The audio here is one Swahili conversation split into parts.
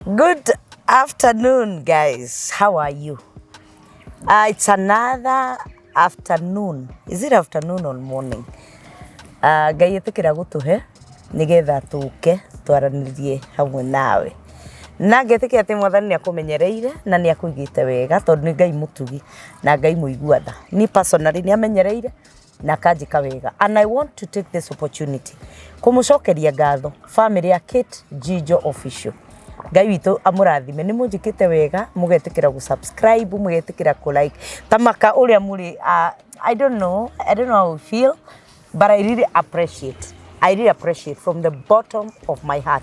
Good afternoon, guys. How are you? It's another afternoon. Is it afternoon or morning? Ngai etikira gutuhe nigetha tuke twaranirie hamwe nawe. Na ngetikira ati mwathani ni akumenyereire na ni akuigite wega tondu ni Ngai mutugi na Ngai muiguatha. Ni personally ni amenyereire na kanjika wega. And I want to take this opportunity kumucokeria ngatho family ya Kate Jijo official. Ngai witu amurathime ni munjikite wega mugetikira gu subscribe mugetikira ku like tamaka uria muri I don't know how you feel, but I really appreciate from the bottom of my heart.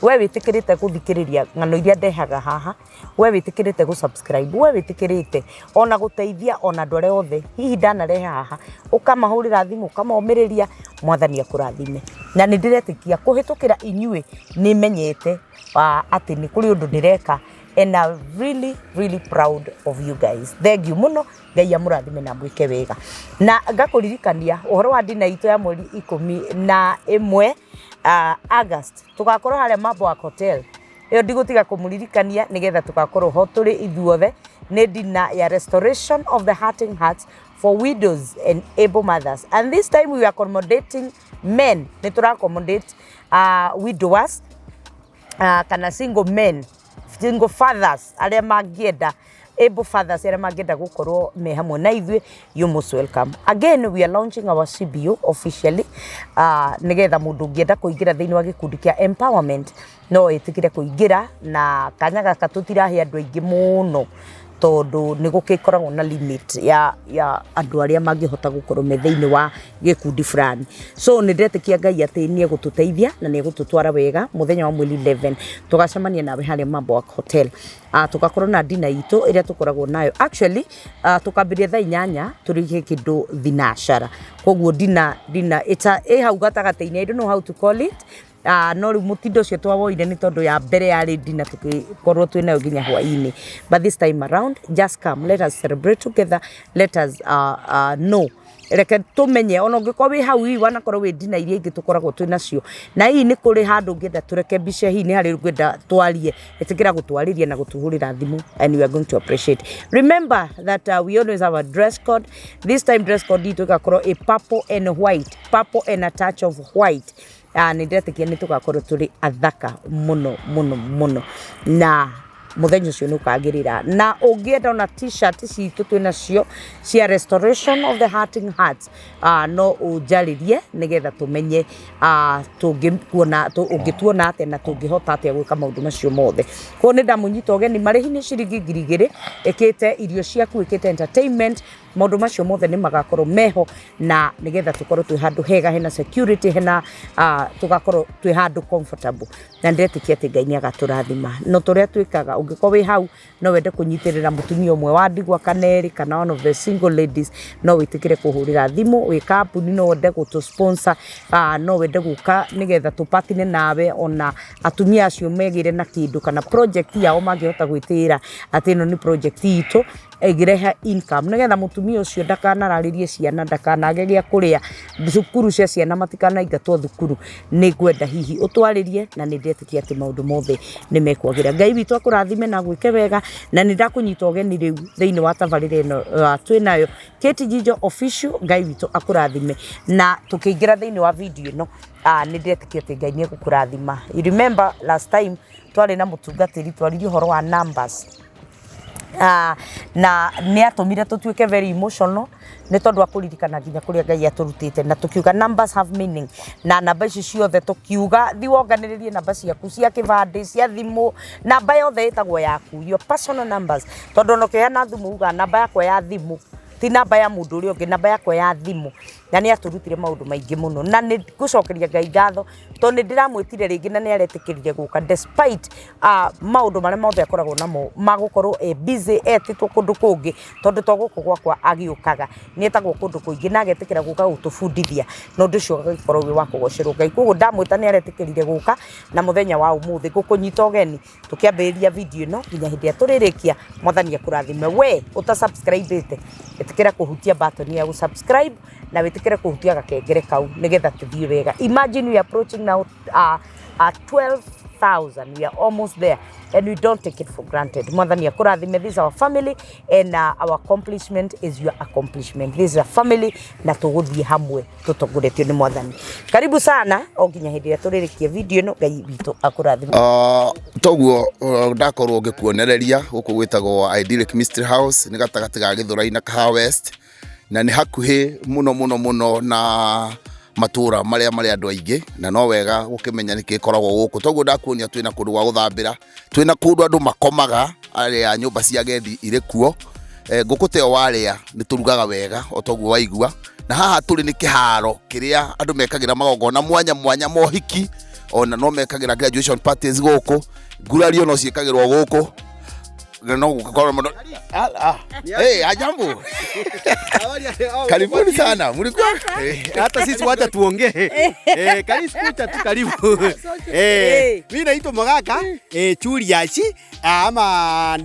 We witikirite kuthikiriria ngano iria ndehaga haha, we witikirite gu subscribe, we witikirite ona guteithia ona ndore othe hihi ndanarehe haha ukamahurira thimu ukamomiriria mwathani akurathime. Na ni ndiretikia kuhitukira inyue ni menyete ati ni kuri undu ndireka, and I'm really proud of you guys. Thank you muno. Ngai amurathime na mwike wega. Na ngakuririkania uhoro wa dina itu ya mweri 11 August tugakorwo hale Mambo Hotel. Iyo ndigutiga kumuririkania nigetha tugakorwo ho turi ithuothe ni dina ya restoration of the hurting hearts for widows and able mothers. And this time we are accommodating men. Ni tura accommodate widowers kana single men, single fathers aria mangienda, able fathers aria mangienda gukorwo me hamwe na ithuĩ. You most welcome. Again, we are launching our CBO officially. Nigetha mundu ngienda kuingira thiini wa gikundi kia empowerment no itikire kuingira, na kanya gaka tutirahe andu aingi muno tondu ni gukikoragwo na limit ya andu aria mangihota gukorwo me thiini wa gikundi fulani. So ni ndetikia Ngai ati ni egututeithia na ni egututwara wega muthenya wa mweri 11 tugacemania nawe hali Mambo Hotel. Tugakorwo na dina itu iria tukoragwo nayo actually tukambiria thaa 8 turikie kindu thinashara, koguo dina eta hau gatagataini. I don't know how to call it. No riu mutindo cio twawoire ni tondu ya mbere ya dina tukikorwo twinayo nginya hwaini, but this time around just come, let us celebrate together, let us know, reke tumenye ona ngikwa wi hau wi wanakorwo wi dina iria ingi tukoragwo twinacio, na hii ni kuri handu ngienda tureke bice hii ni hari ngwenda twarie etikira gutwariria na gutuhurira thimu, and we are going to appreciate. Remember that we always have a dress code. This time dress code itu gakorwo a purple and a touch of white. Ni ndetikia ni tugakorwo turi athaka muno na muthenya ucio ni ukagirira. Na ungienda ona t-shirt citu twinacio cia restoration of the hurting hearts, no ujaririe nigetha tumenye ungituona atia na tungihota atia gwika maundu macio mothe. Ko ni ndamunyita ogeni marihi ni ciringi 2,000 ikite irio ciaku, ikite entertainment, maundu macio mothe ni magakorwo meho, na nigetha tukorwo twi handu hega hena security, hena tugakorwo twi handu comfortable. Na ndetikia ati Ngai ni agaturathima. No turia twikaga ungikwa wi hau no wende kunyitirira mutumia umwe wa ndigwa kaneri kana one of the single ladies, no witikire kuhurira thimu wi company, no wende gutu sponsor, no wende guka nigetha tupatine nawe ona atumia acio megire na kindu kana project yao mangihota gwitira ati no ni project itu egireha income, nigetha mutumia ucio ndakanararirie ciana, ndakanage gia kuria, thukuru cia ciana matikanaingatwo thukuru. Ni gwenda hihi utwaririe, na ni ndetikia ati maundu mothe ni mekwagira. Ngai witu akurathime na gwike wega, na ni ndakunyita ogeni riu thiini wa tabarire ino twinayo Kate Jijo official. Ngai witu akurathime, na tukiingira thiini wa video ino ni ndetikia ati Ngai ni egukurathima. You remember last time twari na mutungatiri twaririe horo wa numbers, na ni atumire tutuike very emotional ni tondu akuririkana nginya kuria Ngai aturutite, na tukiuga numbers have meaning, na namba ici ciothe tukiuga thiwonganiririe namba ciaku cia kibande cia thimu, namba yothe itagwo yaku, your personal numbers, tondu no kiana thimu uga namba yakwa ya thimu ti namba ya mundu uri ungi, namba yakwa ya thimu. Na ni aturutire maundu maingi muno, na ni gucokeria Ngai ngatho tondu ni ndiramwitire ringi na ni aretikirire guka despite maundu maria mothe akoragwo namo magukorwo busy etitwo kundu kungi, tondu to guku gwakwa agiukaga ni etagwo kundu kuingi na agetikira guka gutubundithia, no ndu cio gagikorwo wi wa kugocerwo Ngai. Koguo ndamwita ni aretikirire guka na muthenya wa umuthi gukunyita ogeni tukiambiriria video ino nginya hindi ya turirikia. Mwathani akurathime. We uta subscribe etikira kuhutia button ya subscribe na witikire kuhutia gakengere kau nigetha tuthie wega. Imagine we approaching now 12 1,000. We are almost there and we don't take it for granted. Mwathani akurathime. This is our family and our accomplishment is your accomplishment. This is a family na tuguthie hamwe tutongoretio ni Mwathani. Karibu sana oginya hindi ya turirikie video no Ngai witu akurathime. Toguo ndakorwo ngikuonereria guku gwitagwo Idyllic Mystery House ni gatagati ga Githurai na Kaha West na ni hakuhi muno na matura maria andu aingi na no wega gukimenya niki koragwo guku. Toguo ndakuonia twina kundu gwa guthambira, twina kundu andu makomaga aria nyumba cia gendi ire kuo. Nguku teo waria ni turugaga wega o toguo waigua, na haha turi ni kiharo kiria andu mekagira magongona mwanya mohiki ona no mekagira graduation parties guku, ngurario no ciekagirwo guku no gukorwo muno. Hey, ajambo. Karibuni sana. Mlikuwa hata sisi wacha tuongee. Karibu kucha tu karibu. Mimi naitwa Magaka Churiashi ama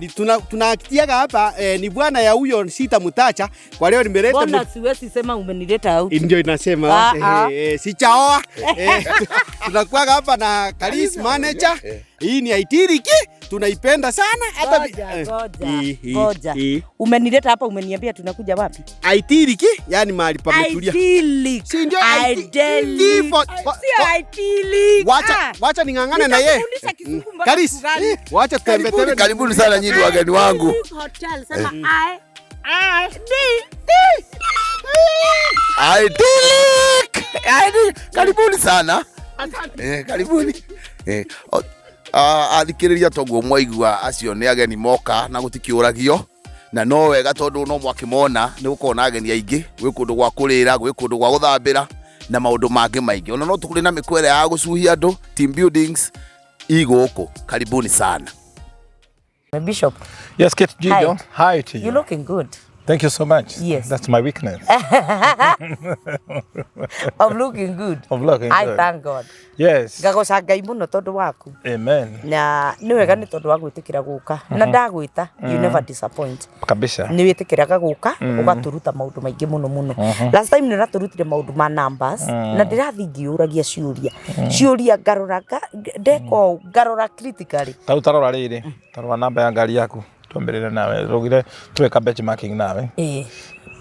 tunakitiaga hapa ni bwana ya huyo sitamutacha. Kwa leo nimeleta Bwana siwezi sema umenileta out. Ndio inasema sichaoa. Tunakuwa hapa na Karis manager. Hii ni Idyllic, tunaipenda sana hata ngoja. Umenileta hapa umeniambia tunakuja wapi? Idyllic, yani mahali pametulia. Idyllic. Si ndio Idyllic. Sio Idyllic. Wacha ningangane na yeye. Karis, wacha tutembee. Karibuni sana nyinyi wageni wangu. Hotel sema Idyllic. Karibuni sana. Karibuni. Athikiriria toguo mwaigua acio ni ageni moka na gutikiuragio na no wega tondu no mwakimona ni gukona ageni aingi gwi kundu gwa kurira gwi kundu gwa guthambira na maundu mangi maingi ona no tukuri na mikwere ya gucuhia andu team buildings iguku. Karibuni sana. Bishop. Yes, Kate Jijo. Hi to you. You're looking good. Thank you so much. Yes. That's my weakness. Of looking good. Of looking good. I thank God. Yes. Ngagoca Ngai muno tondu waku. Amen. Na ni wega ni tondu wa gwitikira guka. Na ndagwita you never disappoint. Kabisa. Ni witikiraga guka ugaturuta maundu maingi muno. Last time ni raturutire maundu ma numbers na ndirathi ngiuragia ciuria ngaroraga ndeko ngarora critically. Tarora riri. Tarora namba ya ngari yaku. Tuambirire nawe. Rogire tuweka benchmarking nawe.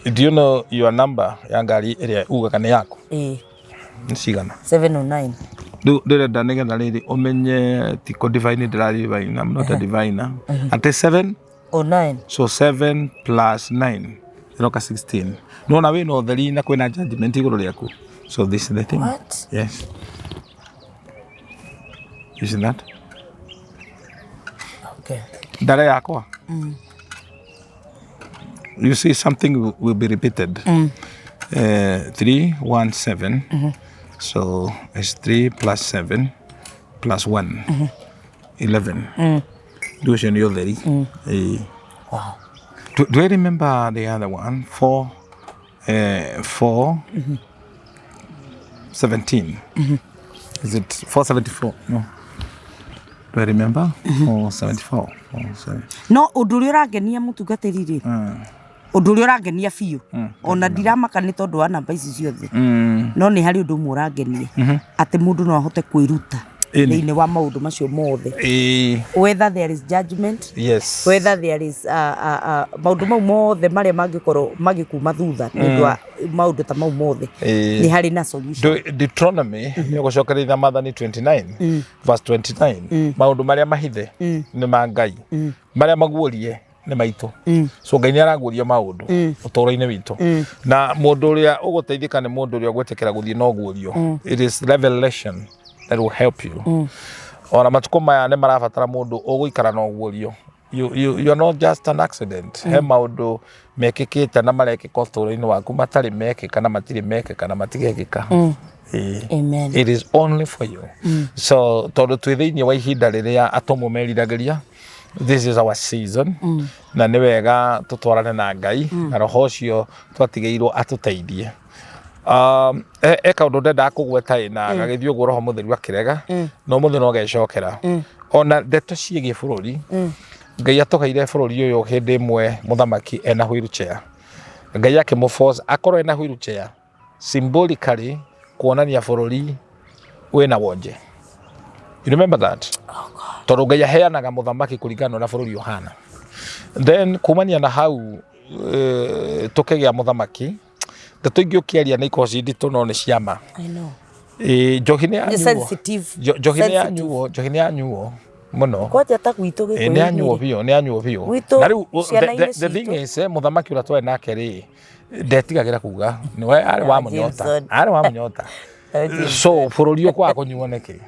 Do you know your number ya ngari iria ugaga ni yaku? Nsigana 709. Do nige na riri umenye tiko divine divine. I'm not a diviner. Ante 709. So 7 plus 9 iroka 16. No na we no theri na kwena judgment iguru riaku. So this is the thing. What? Yes. Isn't that? Okay. Dara yakwa. You see something will be repeated. 317. So it's 3 plus 7 plus 1. 11. Do you know that? Wow. Do I remember the other one? 4 17. Is it 474? No. Do I remember? 474. No uduri urangenia mutungatiri ri. Uduri urangenia biu. Ona ndiramaka ni tondu wa namba ici ciothe. No ni hari undu murangenie. Ati mundu no ahote kwiruta. Thiini wa maundu macio mothe. Whether there is judgment. Yes. Whether there is maundu mau mothe maria mangikorwo magikuma thutha ni wa maundu ta mau mothe. Ni hari na solution. Deuteronomy ni gucokereria Mathani 29 verse 29. Maundu maria mahithe ni ma Ngai. Maria maguorie ni maitu. So Ngai ni araguoria maundu utoro-ini witu. Na mundu uria uguteithika ni mundu uria gwetekera guthie no guorio. It is revelation that will help you. Ona matuko maya ne marabatara mundu uguikara no guorio. You are not just an accident. He maundu mekikite na marekika utoro-ini waku matari mekika na matiri mekika na matigekika. Amen. It is only for you. So tondu twi thiini wa ihinda riria atomo meriragĩria, this is our season. Na ni wega tutwarane na Ngai na roho ucio twatigeirwo atuteithie. Kaundu ndenda kugweta ina gagithio guo roho mutheru akirega no muthe no gecokera ona ndeto ciĩgie bũrũri. Ngai atokaire bũrũri uyu hindi imwe muthamaki ena wheelchair. Ngai akimũforce akorwo ena wheelchair symbolically kuonania bũrũri wena wonje. You remember that? Oh God. Tondũ Ngai aheanaga mũthamaki kũringana na bũrũri ũhana. Then kumania na hau tũkĩgĩa mũthamaki, ndeto ingĩ ũkĩaria nĩ ikoragwo nditũ no nĩ ciama. I know. Njohi nĩ yanyuo. Njohi nĩ yanyuo mũno. Kwaja ta gwitũ gĩkũ. Nĩ yanyuo biũ, nĩ yanyuo biũ. Na rĩu the thing is mũthamaki ũrĩa twarĩ nake rĩ, ndetigagĩra kuga nĩwe arĩ wa mũnyota. Arĩ wa mũnyota. So bũrũri ũkwaga kũnyuo nĩkĩ?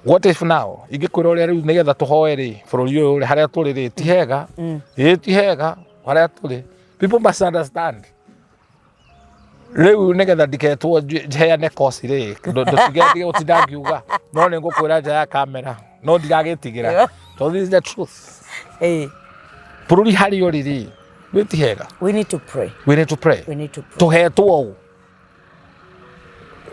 What if now? Ingĩkwĩra ũrĩa rĩu nĩgetha tũhoe rĩ, bũrũri ũyũ rĩ harĩa tũrĩ rĩ, ti hega. Ti hega harĩa tũrĩ. People must understand. Rĩu nĩgetha ndiketwo heane koci rĩ, ndũtigetige gũtinda ngiuga, no nĩ ngũkwĩra nja ya kamera, no ndigagĩtigĩra. So this is the truth. Bũrũri harĩa ũrĩ rĩ, ti hega. We need to pray. We need to pray. Tũhetwo ũũ.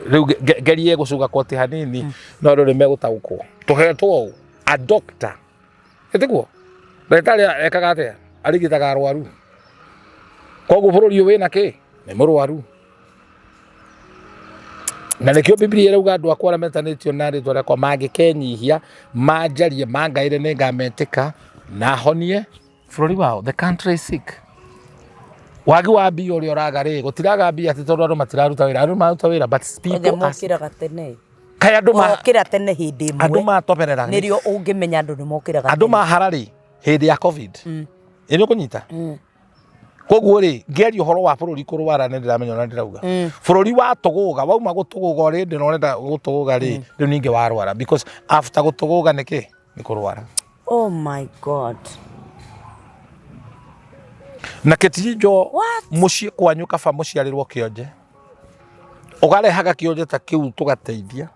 Rĩu gerie gũcuga koti hanini no andũ nĩ megũtaũkwo. Tũhetwo ũũ. A doctor. Ĩtiguo? Ndagĩtarĩ ekaga atĩa? Arigitaga arwaru. Koguo bũrũri ũyũ wĩna kĩ? Nĩ mũrwaru. Na nĩkĩo Biblia ĩrauga andũ akwa arĩa metanĩtio na rĩĩtwa rĩakwa mangĩkenyihia, manjarie, mangaĩre nĩngametĩka na honie bũrũri wao. The country is sick. Wagi wa mbia ũrĩa ũraga rĩ, gũtiraga mbia atĩ tondũ andũ matiraruta wĩra. Andũ maruta wĩra, but people mokĩraga tene. Kaĩ andũ mokĩra tene hĩndĩ ĩmwe. Andũ matoperera. Nĩrĩo ũngĩmenya andũ nĩ mokĩraga tene. Andũ mahara rĩ, hĩndĩ ya COVID. Ĩnĩ ũkũnyita? Koguo rĩ, ngĩaria ũhoro wa bũrũri kũrwara nĩ ndĩramenya na ndĩrauga. Bũrũri wa tũgũga, wauma gũtũgũga ũrĩ ndĩ na ũrenda gũtũgũga rĩ, rĩu ningĩ warwara because after gũtũgũga nĩkĩ? Nĩ kũrwara. Oh my God. Na Jijo mũciĩ kwanyu kaba mũciarĩrwo kĩonje. Ũgarehaga kĩonje ta kĩu tũgateithia.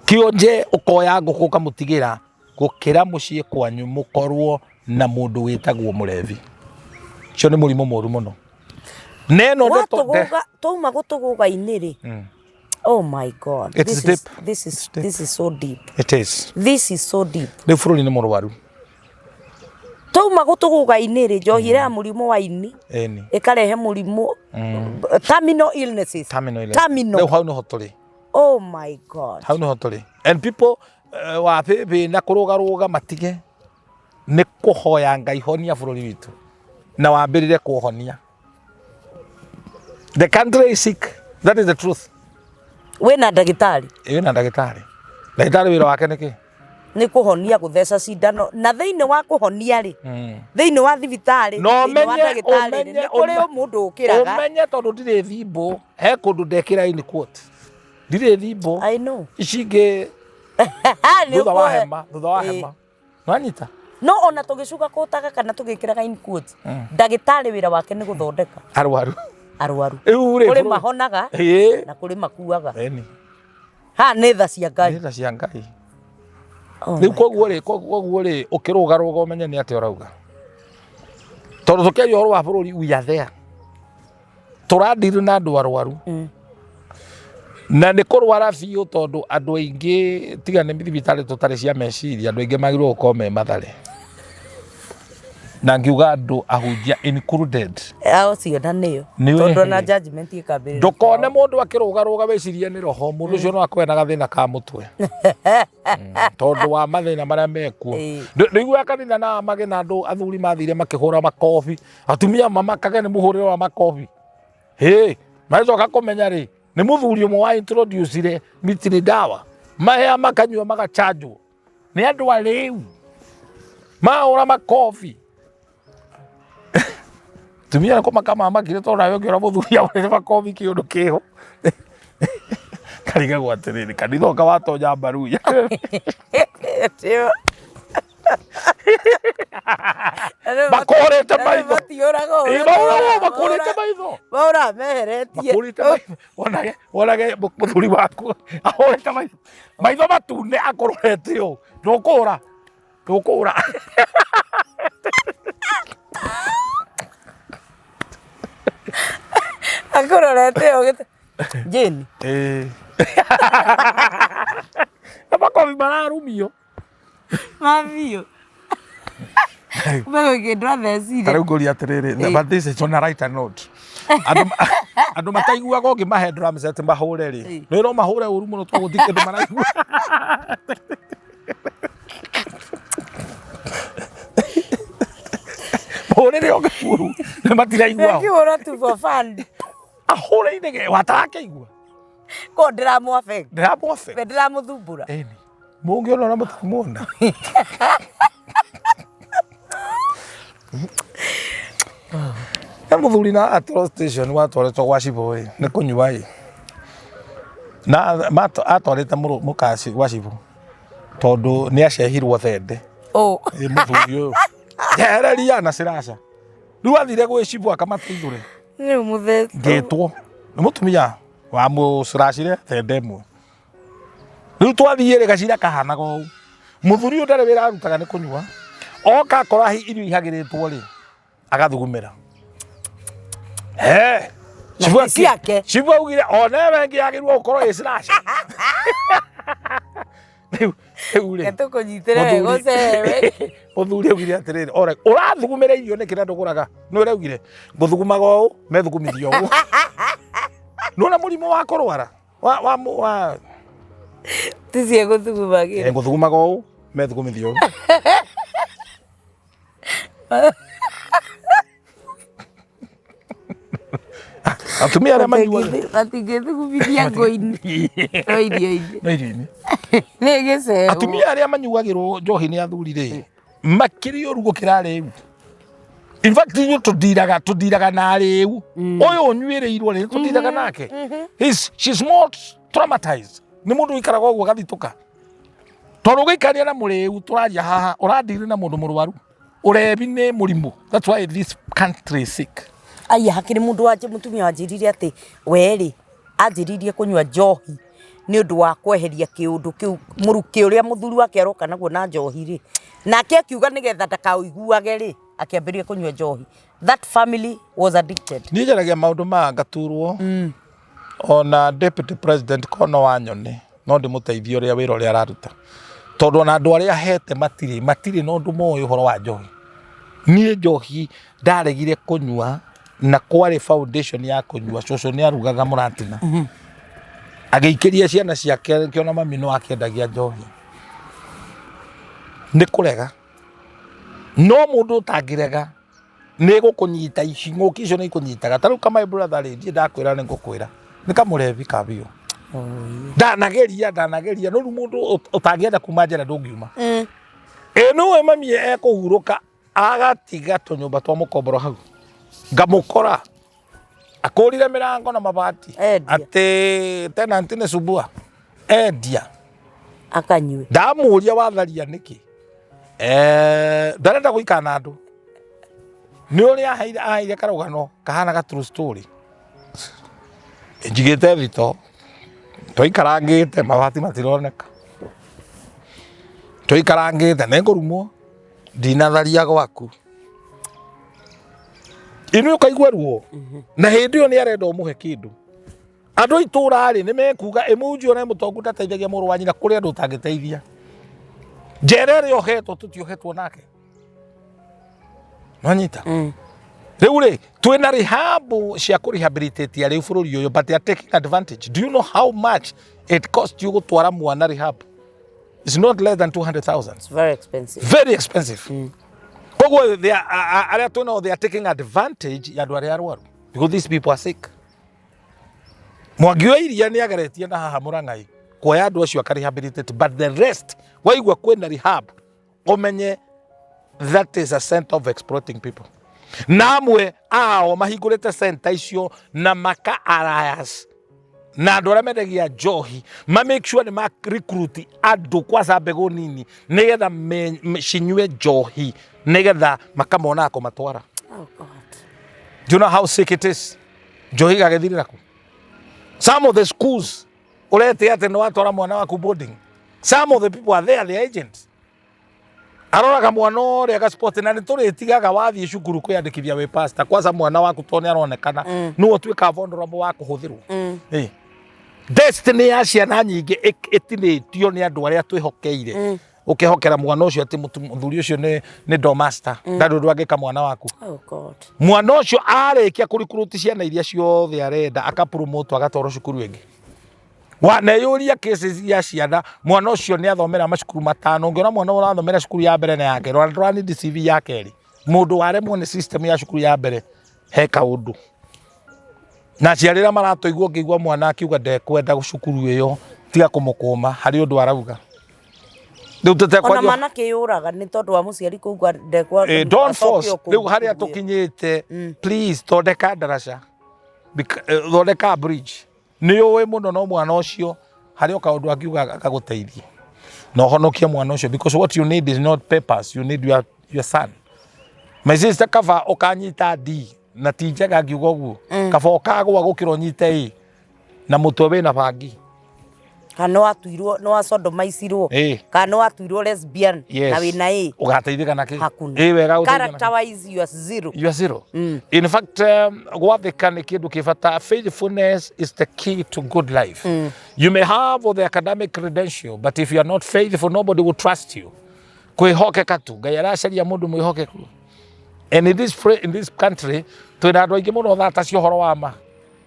Kĩonje ũkoya ngũkũ ũkamũtigĩra gũkĩra mũciĩ kwanyu mũkorwo na mũndũ wĩtagwo mũrevi. Cio nĩ mũrimũ mũru mũno. Neno twauma gũtũgũga-inĩ rĩ. Oh my God. This is so deep. It is. This is so deep. Rĩu bũrũri nĩ mũrwaru. Twauma gũtũgũga-inĩ rĩ, njohi ya mũrimũ wa ini ĩkarehe mũrimũ terminal illnesses. Terminal. Rĩu hau nĩho tũrĩ. Oh my God. Hau nĩho tũrĩ. And people wa pepe na kũrũgarũga matige nĩ kũhoya Ngai honia bũrũri witũ. Na wambĩrĩre kũhonia. The country is sick. That is the truth. Wĩna ndagĩtarĩ. Wĩna ndagĩtarĩ. Ndagĩtarĩ wĩra wake nĩkĩ? Nĩ kũhonia gũtheca cindano na thĩinĩ wa kũhonia rĩ, thĩinĩ wa thibitarĩ, thĩinĩ wa ndagĩtarĩ nĩ kũrĩ mũndũ ũkĩraga. Ũmenye tondũ ndirĩ thimbo, he kũndũ ndekĩra in quote. Ndirĩ thimbo. I know. Ici ingĩ thutha wa hema. Nwanyita? No ona tũgĩcuka kũtaga kana tũgĩkĩraga in quote. Ndagĩtarĩ wĩra wake nĩ gũthondeka. Arwaru. Kũrĩ mahonaga na kũrĩ makuaga. Ha nĩ tha cia Ngai. Nĩ tha cia Ngai. Rĩu koguo rĩ ũkĩrũgarũga ũmenye nĩ atĩ ũrauga. Tondũ tũkĩaria ũhoro wa bũrũri we are there. Tũrandiri na andũ arwaru. Na nĩ kũrwara biũ tondũ andũ aingĩ tiga nĩ thibitarĩ tũtarĩ cia meciria, andũ aingĩ magĩrĩirwo gũkorwo me mathare. Na ngiuga andũ ahunjia included. Ũcio na nĩyo. Tondũ na judgment ĩkambĩrĩria. Ndũkone mũndũ akĩrũgarũga wecirie nĩ roho, mũndũ ũcio no akorwo na gathĩna ka mũtwe. Tondũ wa mathĩna marĩa mekuo. Ndĩiguaga kanitha na magĩ na andũ athuri mathire makĩhũra makobi. Atumia mamakage nĩ mũhũrĩre wa makobi. Macoka kũmenya rĩ, nĩ mũthuri ũmwe wa introduce miti dawa. Mahea makanyua magachanjwo. Nĩ andũ arĩu. Mahũra makobi. Tumia ko makama makire to nayo ngĩora mũthuri awere makobi kĩũndũ kĩho. Kariga gwatirĩrĩ kanitha ũka watonya mbaru. Makorete maitho. Makorete maitho. Bora meheretie. Wonage mũthuri waku ahorete maitho. Maitho matune akorete ũũ. Ndũkũra. Akororete ũgĩte. Jeni. Makobi mararumio. Mavio. Wewe ngĩndwa thecire. Tarĩu ngũria atĩrĩrĩ, but this is on a right note. Andu mataiguaga ũngĩmahe drum set mahũre rĩ. Nĩ no mahũre ũru mũno twaguthi kĩndũ maraigua. Mahũrĩre ũngĩkuru nĩ matiraigua. Ngĩhũra tu for fun. Ahũre inege watarakĩigua. Ko ndĩramũ affect. Ndĩramũ affect. Ndĩramũthumbũra. Ĩni. Mũngĩona na mũtikumuona. Na muthuri na atoro station watwaretwo gwa Cibo ĩ nĩ kũnyua ĩ na atwarĩte mũkaci gwa Cibo tondũ nĩ acehirwo thende muthuri ũyũ jehereria na ciraca rĩu athire gwĩ Cibo akamateithũre rĩu mũthetu ngĩtwo nĩ mũtumia wa mũciracire thende ĩmwe rĩu twathiĩ rĩ gacira kahanaga ũũ muthuri ũyũ ndarĩ wĩra arutaga nĩ kũnyua oka akora irio ihagĩrĩtwo rĩ agathugumĩra Cibo augire onewe ngĩagĩrĩirwo gũkorwo ĩciraca rĩu rĩ tũkũnyitĩre wega ũcewe mũthuri augire atĩrĩrĩ ũrathugumĩra irio nĩkĩ na ndũgũraga nĩ ũraugire ngũthugumaga ũũ methugumithio ũũ nona mũrimũ wa kũrwara wa ticie gũthugumagĩra ngũthugumaga ũũ methugumithio ũũ atumia arĩa manyuaga matingĩthugumithia ngũ-inĩ no irio-inĩ nĩ gĩcegũ atumia arĩa manyuagĩrwo njohi nĩ athuri rĩ makĩrĩ ũru gũkĩra rĩu in fact ithuĩ tũndiraga na rĩu ũyũ ũnyuĩrĩirwo rĩ tũndiraga nake she's more traumatized nĩ mũndũ ũikaraga ũguo agathitũka tondũ ũgĩikania na mũrĩu tũraria haha ũrandire na mũndũ mũrwaru ũrebi nĩ mũrimũ that's why this country is sick. Aya hakiri mundu waje mutumia wanjirire ati weri anjiririe kunywa njohi ni undu wa kweheria kiundu kiu muruki uria muthuri wake aroka naguo na njohi ri nake akiuga nigetha ndakaiguage ri akiambiria kunywa njohi. That family was addicted. Ni njaragia maundu ma ngaturwo ona deputy president Kono Wanyoni no ndimuteithio uria wira uria araruta tondu ona andu aria hete matiri no ndu moyo horo wa njohi. Nie njohi ndaregire kunywa na kwari foundation ya kunyua coco ni arugaga muratina agĩikĩria ciana ciake kiona mami no akĩendagia njohi nĩ kũrega no mũndũ ũtangĩrega nĩ gũkũnyita icing'ũki icio nĩ ikũnyitaga tarĩu kama brother rĩ ndiĩ ndakwĩra nĩ ngũkwĩra nĩ kamũrebi kabio ndanageria no rĩu mũndũ ũtangĩenda kuma njĩra ndũngiuma nĩwe mami ekũhurũka agatiga tũnyũmba twa mũkomboro hau ngamukora akũrire mirango na mabati ati tenant nĩ subua endia akanyue ndamuria watharia niki ndarenda gũikara na andũ nĩ ũrĩa aheire karũgano kahana ga true story njigĩte thito tũikarangĩte mabati matironeka tũikarangĩte nĩ ngũrumwo ndinatharia gwaku inu ukaigua ruo na hindi yo ni arenda umuhe kindu andu itura ri ni mekuga emuji ona mutongu ndateithagia muru wa nyina kuri andu tangiteithia jerere ohetwo tutiohetwo nake nanyita riu ri twina rehab cia ku rehabilitate riu bururi uyu but they are taking advantage. Do you know how much it costs you gutwara mwana rehab? It's not less than 200,000. It's very expensive. Very expensive. They are taking advantage ya dwari arwaru because these people are sick. Mwangi wa iria ni agaretie na haha Ngai kwa andu acio akarehabilitate but the rest waigua kwena rehab omenye that is a center of exploiting people. Namwe mahingurite center icio na maka alliance na andu aria mendagia njohi make sure ni recruit andu kwa mbegu nini nigetha cinyue njohi nigetha makamona kumatwara. Oh God. Do you know how sick it is? Njohi gagethirira ku. Some of the schools urete ate no watwara mwana waku boarding. Some of the people are there, the agents. Aroraga mwana ore aga sport na nitũrĩtigaga wathie cukuru kwĩandĩkithia wĩ pastor kwanza mwana waku tone aronekana nĩwe tuĩka vulnerable wa kũhũthĩrwo. Destiny ya ciana nyingĩ itinĩtio nĩ andũ arĩa twĩhokeire ukihokera mwana ucio ati muthuri ucio ni domasta ndandu ndwangika mwana waku Oh God. mwana ucio arikia kurikuruti ciana iria ciothe arenda akapromote agatwaro cukuru ingi waneyuria cases ya ciana mwana ucio ni athomera macukuru matano ungiona mwana urathomera cukuru ya mbere na yake rwani CV ya keri mundu waremwo ni system ya cukuru ya mbere he kaundu na ciarira maratoigwo ngigwa mwana akiuga ndekwenda gucukuru iyo tiga kumukuma hari undu arauga ona mana kiyuraga ni tondu wa muciari kuugwa ndekwa don't force riu haria tukinyite please tondeka daraca thondeka bridge ni uwe muno no mwana ucio hari kaundu akiuga akaguteithia no honokia mwana ucio because what you need is not papers, you need your son. My sister kava okanyita D na tinjaga ngiuga uguo kava okagwa gukiro nyite I na mutwe na bangi kana watuirwo no asodomaicirwo kana watuirwo lesbian na wina I ugateithika naki wega character wise you are zero. In fact what they can kindu kifata faithfulness is the key to good life. You may have all the academic credential but if you are not faithful nobody will trust you. Kwihokeka tu Ngai aracaria mundu mwihokeku. And in this country twina andu aingi muno thata cio horo wa ma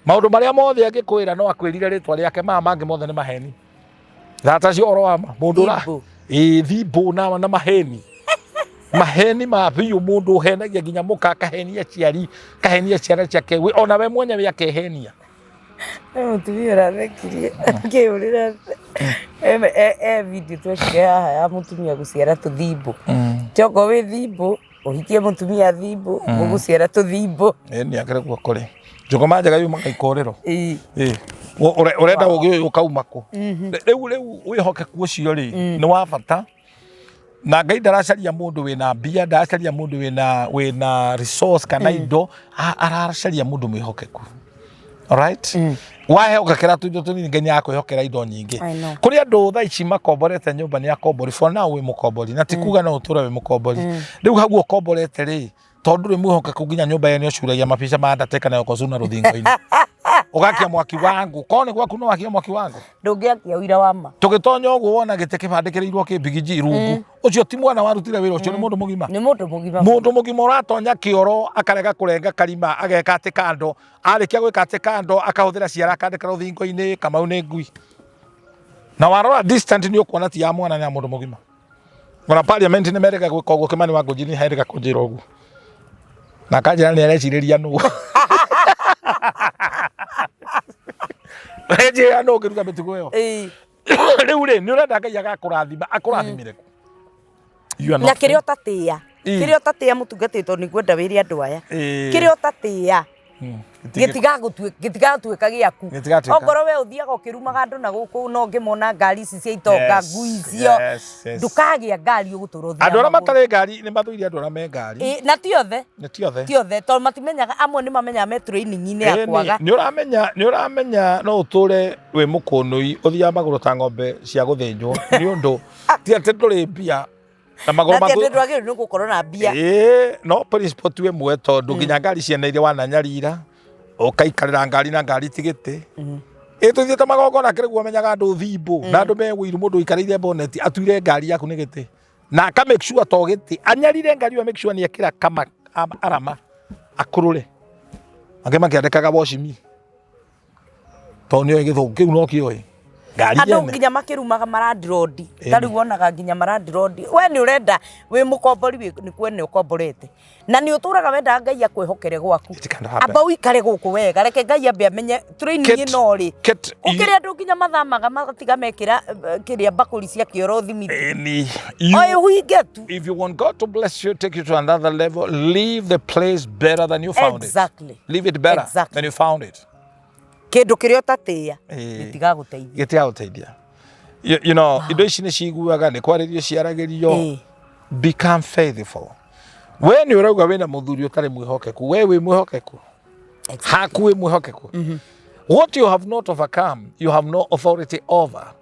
maundu maria mothe angikwira no akwirire ritwa riake mangi mothe ni maheni thata cio horo wa ma mundu ra thibo na maheni maheni ma biu mundu henagia nginya muka kahenia ciara ciake we ona we mwenye we akehenia mutumia rarekirie kiurira video twashire haha ya mutumia guciara tuthibo choko we thibo uhikie mutumia thibo muguciara tuthibo ni akere kwa kore joko majaga yu makaikorero urenda ugi ukauma ku riu wihokeku ucio ri ni wa bata na Ngai ndaracaria mundu wina mbia ndaracaria mundu wina resource kana indo aracaria mundu mwihokeku. Alright? Wahehokera tu tunini Ngai akwihokera indo nyingi kuri andu tha ici makomborete nyumba ni akombori for now we mukombori na tikuga no utura we mukombori riu hagu ukomborete ri tondu ri mwihokeku nginya nyumba yene ocuragia mapica mandateka na yokozuna ruthingo-ini ugakia mwaki wangu kone gwaku no wakia mwaki wangu ndungiakia uira wa ma tugitonya uguo wona gite kibandikiriirwo kibigiji rungu ucio ti mwana warutire wira ucio ni mundu mugima mundu mugima uratonya kioro akarega kurenga karima ageka ati kando arikia gwika ati kando akahuthira ciara akandika ruthingo-ini kamau ni ngui na warora distant ni ukuona ti ya mwana ni mundu mugima ona parliament ni merega gwika uguo Kimani wa Ngujini hairega kunjira uguo na kanjira ni areciriria nu Eje ano ngiruga mitugo yo. Riu ri ni urenda Ngai agakurathima akurathimire ku. Na kirio tatia mutungatito ni kwenda wiri andu aya. Kirio tatia. Gitigatwika giaku. Ongoro we uthiaga ukirumaga andu na guku no ngimona ngari ici cia itonga ngui icio. Ndukagia ngari uguturo thia. Andu ara matare ngari ni mathuire andu ara me ngari. Na tiothe. To matimenyaga amwe ni mamenya me training-ini akwaga. Ni uramenya no uture we mukunui uthia maguru ta ng'ombe cia guthinjwo ni undu ti ati nduri mbia na magoro maku na ndwagire ni gukorwo na mbia no principle tu emwe tondu nginya ngari ciana iria wananyarira ukaikarira ngari na ngari tigiti tuthie ta magogona kiriguo amenyaga andu thimbo na andu megwiru mundu ikarire bonnet atuire ngari yaku ni giti na aka make sure to giti anyarire ngari wa make sure ni akira kama arama akurure angema kiandikaga washimi tonio igithungu kiu no kioi ngari yene andu nginya makirumaga marandroad tari wonaga nginya marandroad we ni urenda we mukombori ni kwene ukomborete na ni uturaga wenda Ngai akwihokere gwaku aba uikare guku wega reke Ngai ambe amenye training ino ri ukiri andu nginya mathamaga magatiga mekira kiria bakuri cia kioro thimiti if you want God to bless you, take you to another level, leave the place better than you found it. Leave it better than you found it. Kindu kirio tatia gitigaguteithia you know indo ici ni ciguaga ni kwaririo ciaragirio become faithful we ni urauga wina muthuri utari mwihokeku we wi mwihokeku haku wi mwihokeku what you have not overcome you have no authority over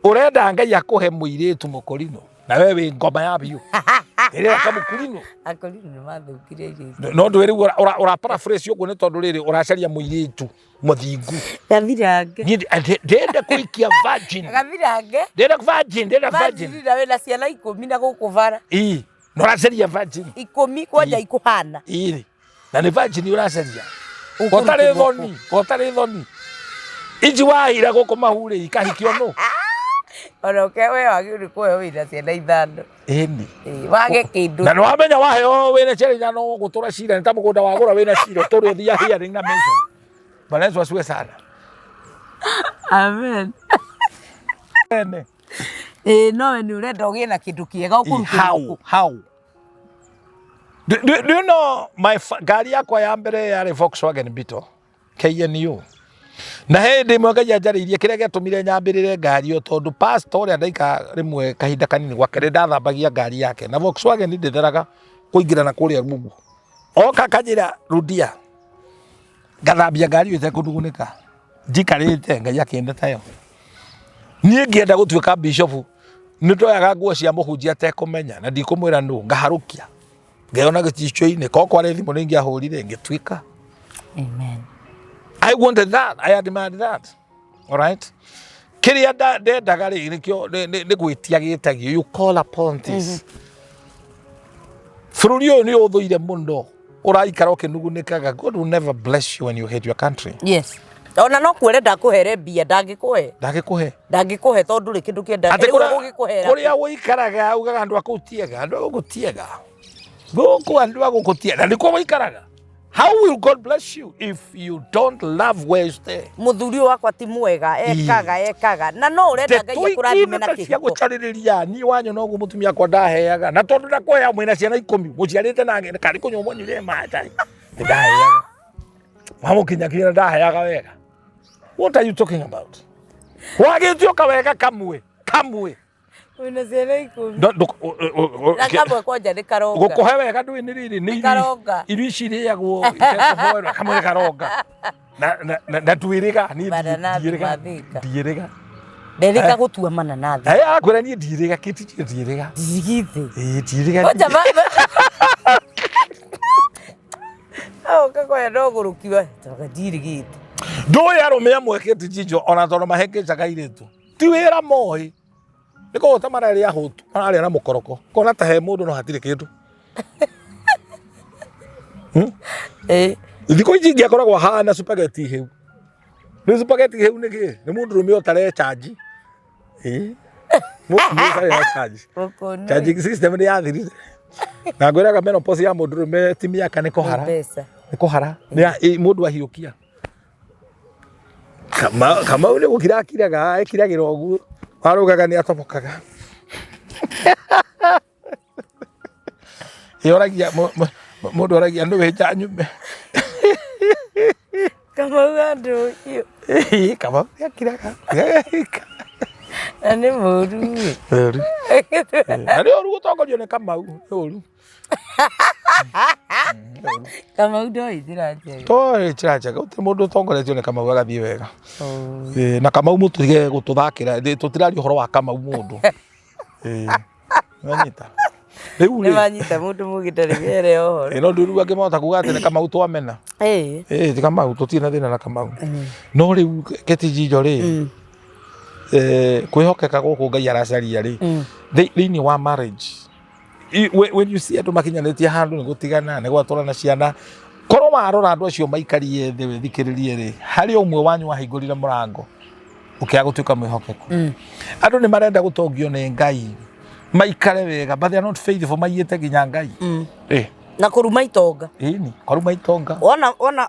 urenda Ngai akuhe muiritu mukorino na we wi ngoma ya biu ire kamukurino akorino ni mathukire iri no ndwiri ora paraphrase yogo ne tondu riri uracaria muiritu muthingu gathirange ndenda kuikia virgin gathirange ndenda virgin ndira wena ciana 10 na gukuvara no uracaria virgin 10 kwanja ikuhana na ni virgin uracaria gotari thoni iji wahira guku mahure ikahikio no onoke we wagiri kuhe wina ciana 5 wage kindu na no amenya waheo wina ciana no gutura cira ni ta mugunda wagura wina cira turi uthia hearing na mention Bwana asiwe sana amen no ni urenda ugie na kindu kiega ukuruta how do you know my gari yakwa ya mbere ya Volkswagen Beetle KNU na hindi mwaka njariirie kiria giatumire nyambirire ngari o tondu pastor ria ndaika rimwe kahinda kanini gwake ndathambagia ngari yake na Volkswagen nditheraga kuingira na kuria rungu oka kanjira rudia gathambia ngari ite kundugunika njikarite ngai akinde tayo nie ngienda gutuika bishop nitoyaga nguo cia muhunjia atekumenya na ndikumwira nu ngaharukia ngeona gicicio-ini koko ari thimu ningi ahurire ngituika amen I wanted that. I admired that. All right? Kiria ndendaga ri nikio ni gwitia gitagio. You call upon this. Bururi uyu ni uthuire muno. Uraikara ukinugunikaga. God will never bless you when you hate your country. Yes. Ona no kwere ndakuhere mbia ndangikuhe tondu ri kindu kienda ri gugikuhera kuria uikaraga ugaga andu akutiega guku andu agukutiega ndiko uikaraga. How will God bless you if you don't love where you stay? Muthuri wakwa ti mwega ekaga na no urenda ngai akurathime na kihiko gucaririria ni wanyu no mutumia kwa ndaheaga na tondu ndakoya mwina ciana 10 muciarite nange kari kunyumwo nyure matai ndaheaga mamukinya kira ndaheaga wega. What are you talking about? Wagitioka wega kamwe wina ciana 10 na kamwe kwanja ni karonga gukuhe wega ndwi ni riri ni irio ici riagwo itekohoerwa kamwe karonga na twiriga ni ndiiriga nderika gutua mananathi akwira ni ndiiriga kiti ndiiriga ndiiriga oja baba kakoya ndogurukiwa toka ndirigite ndoya rumia mwekete Jijo ona tondu mahengecaga iritu ti wira moi niko tamara ria hutu mararia na mukoroko kona ta he mundu no hatire kindu thiko iji ngiakoragwo hana spaghetti heu ni spaghetti heu ni mundu rumio tare charge mundu tare charge system ni yathirire na ngwiraga menopause ya mundu rume timi yaka niko hara ni mundu ahiukia kama ule gukirakiraga ekiragira ogu warugaga ni atobokaga yoragia mundu oragia ndu weja nyume kama ugandu hiyo kama yakiraga ani moru ani oru gutongorio ni Kamau oru Kamau ndoi njiraje uti mundu utongoretio ni Kamau agathie wega na Kamau mutige gututhakira tutirari uhoro wa Kamau mundu wanyita ni wanyita mundu mugitari mere ohoro no nduru angimota kuga ati ni Kamau twamena ti Kamau tutina thina na Kamau no riu keti Jijo ri kwihokeka guku ngai aracaria ri thiini wa marriage when you see andu makinyanitie handu ni gutigana ni gwatwarana ciana korwo warora andu acio maikarie thi withikiririe ri hari umwe wanyu wahingurire murango ukiaga gutuika mwihokeku andu ni marenda gutongio ni Ngai maikare wega but they are not faithful maiyete ginya Ngai na kuruma itonga ni kuruma itonga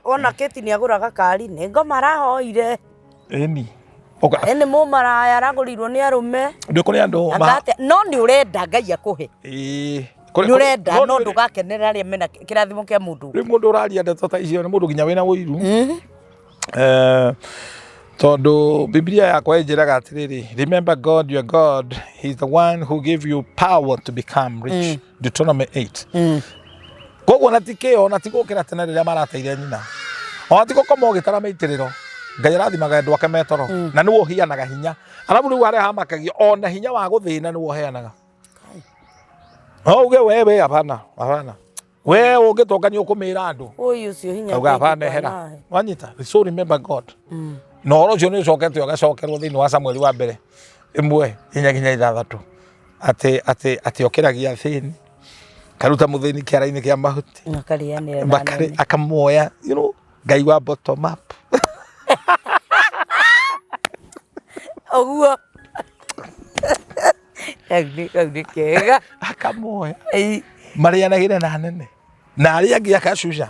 ona keti ni aguraga kari ni ngoma rahoire ni ene mu maraya aragurirwo ni arume ndikuri andu no ni urenda Ngai akuhe ni urenda no ndugakenera ria mena kirathimo kia mundu ri mundu uraria ndeto ta icio ni mundu ginya wina wiru tondu Biblia yakwa injiraga atiriri remember God your God he's the one who gave you power to become rich Deuteronomy 8 koguo natikio natigukira tene riria marateire nyina onatiko koma ugitara meitiriro Ngai arathimaga andu ake metoro na niwe uhianaga hinya arabu riu areha makagia ona hinya wa guthina niwe uheanaga Auge wewe hapana. We ungitongania ukumira andu. Uyu cio hinya. Auga hapana hera. Wanyita. So remember God. No ro cio ni cokete ugacokerwo thiini wa Samuel wa mbere. Imwe hinya ithathatu. Ati okiragia thini. Karuta muthini kiara-ini kia mahuti. Nakarianira. Bakari akamuoya, you know, Ngai wa bottom up. Oguo. Agni kega. Akamuoya. Marianagire na nene. Na aria angi akacuca.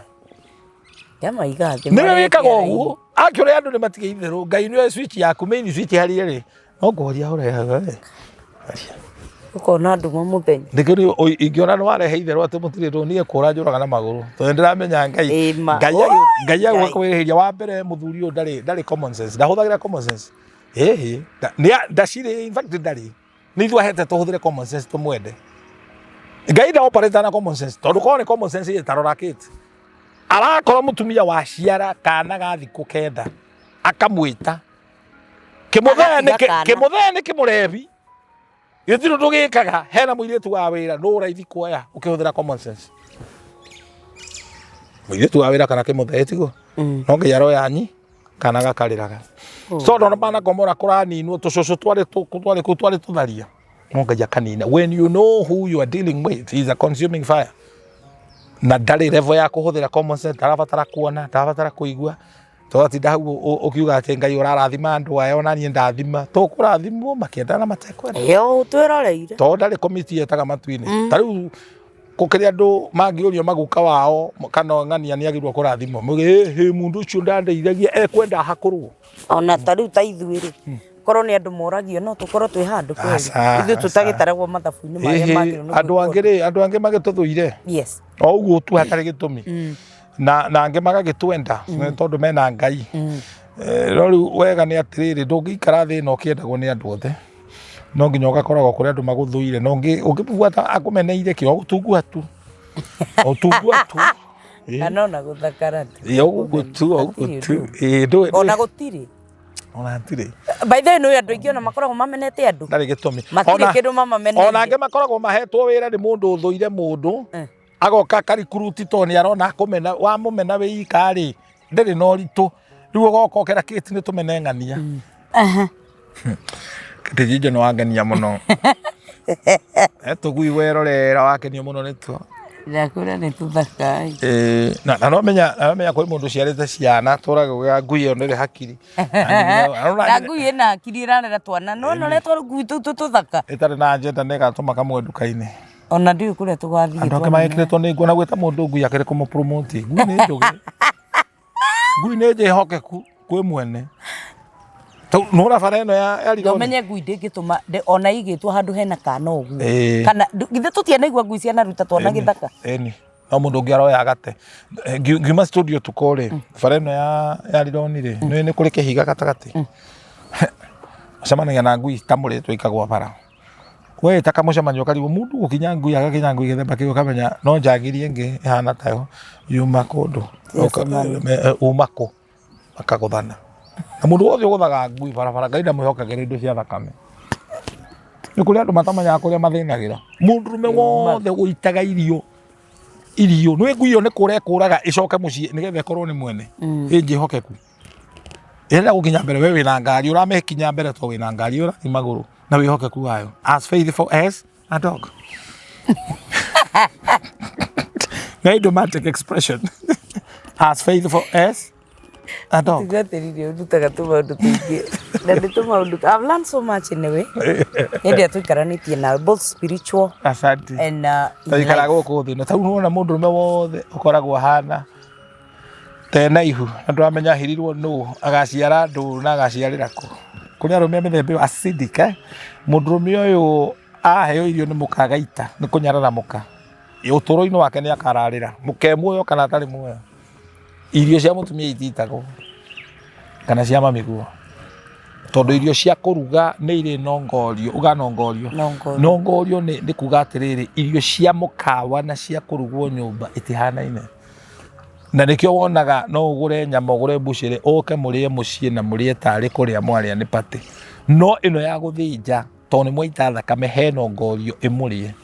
Yama igathi. Niwe wikaga uguo. Akire andu ni matige itheru. Ngai niwe switch yaku main switch hari ri. No ngoria urehaga. Ukona andu muthenya. Ndikiri ingiona no arehe itheru ati mutire ro nie kura njuraga na maguru. To ndiramenya Ngai. Ngai agwikwihiria wa mbere muthuri uyu ndari common sense. Ndahuthagira common sense. Ndaciri in fact ndari. Nithu ahete tuhuthire common sense tumwende. Ngai nda operate na common sense. Tondu ko ni common sense itarora kit. Arakorwo mutumia wa ciara kana ga thiku kenda akamwita kimuthene kimurebi gitiro ndugikaga hena muiretu wa wira no raithi kuoya ukihuthira common sense muiretu wa wira kana kimuthetigo no ngiyaro yanyi kana gakariraga so ndo bana komora kurani no tucucu twari tutharia no ngija kanina when you know who you are dealing with he is a consuming fire na ndari level ya kuhuthira common sense tarabatara kuona tarabatara kuigua to ati ndahu ukiuga ati Ngai urarathima andu aya ona nie ndathima to kurathimwo makienda na matekwenda yo twirareire to ndari committee etaga matuini tariu kukiria andu mangiurio maguka wao kana ng'ania ni agirwo kurathimwo mugi mundu ucio ndandeithagia ekwenda hakurwo ona tariu ta ithuiri korwo ni andu moragio no tukorwo twi handu kweli ithu tutagitaragwo mathabu-ini maria magirwo andu angi magituthuire yes o uguo tu hatari gitumi na angi magagitwenda tondu mena Ngai no riu wega ni atiriri ndungikara thi no kiendagwo ni andu othe no nginya ugakoragwo kuri andu maguthuire no ungibuata akumeneire ki ogutungua tu kana ona guthakara tu ona gutiri ona ntiri by the way no andu ingi ona makoragwo mamenete andu ndari gitumi makire kindu mamamenete ona angi makoragwo mahetwo wira ni mundu uthuire mundu agoka karikuruti to ni arona kumena wa mumena we ikari ndiri no ritu riu goka okera kiti ni tumene ng'ania kiti Jijo no angenia muno etugui werorera wakenio muno nitu ndakura ni tuthakai na no menya kuri mundu ciarite ciana turaga ya ngui yo ndiri hakiri na ngui ina hakiri iranera twana no retwa ngui tuthaka itari na agenda nega tuma kamwe nduka-ini ona ndiu kuria tugathie andu ake magikretwo ni nguona gwita mundu ngui akire kumu promote ngui ni ndugi ngui ni njihokeku kwi mwene no rabara ino ya rigoni menye ngui ndingituma ona igitwo handu hena kana uguo kana githe tutianaigua ngui ciana ruta twana githaka eni no mundu ngiaroya agate ngiuma studio tukore bara ino ya rigoni ri ni kuri kihiga gatagati acemanagia na ngui tamuritwo ikagwa bara we takamucemanio karibu mundu gukinya ngui agakinya ngui githemba kiu kamenya no njagirie ngi ihana tayo yuma kundu umako akaguthana na mundu wothe uguthaga ngui barabara Ngai ndamwihokagira indo cia thakame ni kuri andu matamanya kuria mathinagira mundurume wothe guitaga irio ni ngui yo ni kuria kuraga icoke mucii nigetha ikorwo ni mwene injihokeku ira gukinya mbere we wina ngari uramekinya mbere to wina ngari ura ni maguru na wihokeku wayo as faithful as a dog very dramatic expression as faithful as a dog tugateririo ndutaga tumaundu tuingi na ndi tumaundu I've learned so much in a way ndia tuikaranitie na both spiritual asante and tuikara guku thina tau nuona mundurume wothe ukoragwo hana tena ihu andu amenya hirirwo no agaciara ndu na agaciarira ku kuri arume mithembe acidic mundurume uyu aheo irio ni mukagaita ni kunyarara muka uturo-ini wake ni akararira muke muoyo kana atari muoyo irio cia mutumia ititagwo kana cia mamiguo tondu irio cia kuruga ni iri nongorio nongorio ni kuga atiriri irio cia mukawa na cia kurugwo nyumba itihanaine na nikio wonaga no ugure nyama ugure mbuciri uke murie mucii na murie tari kuria mwaria ni pati no ino ya guthinja tondu mwaita thakame he nongorio imurie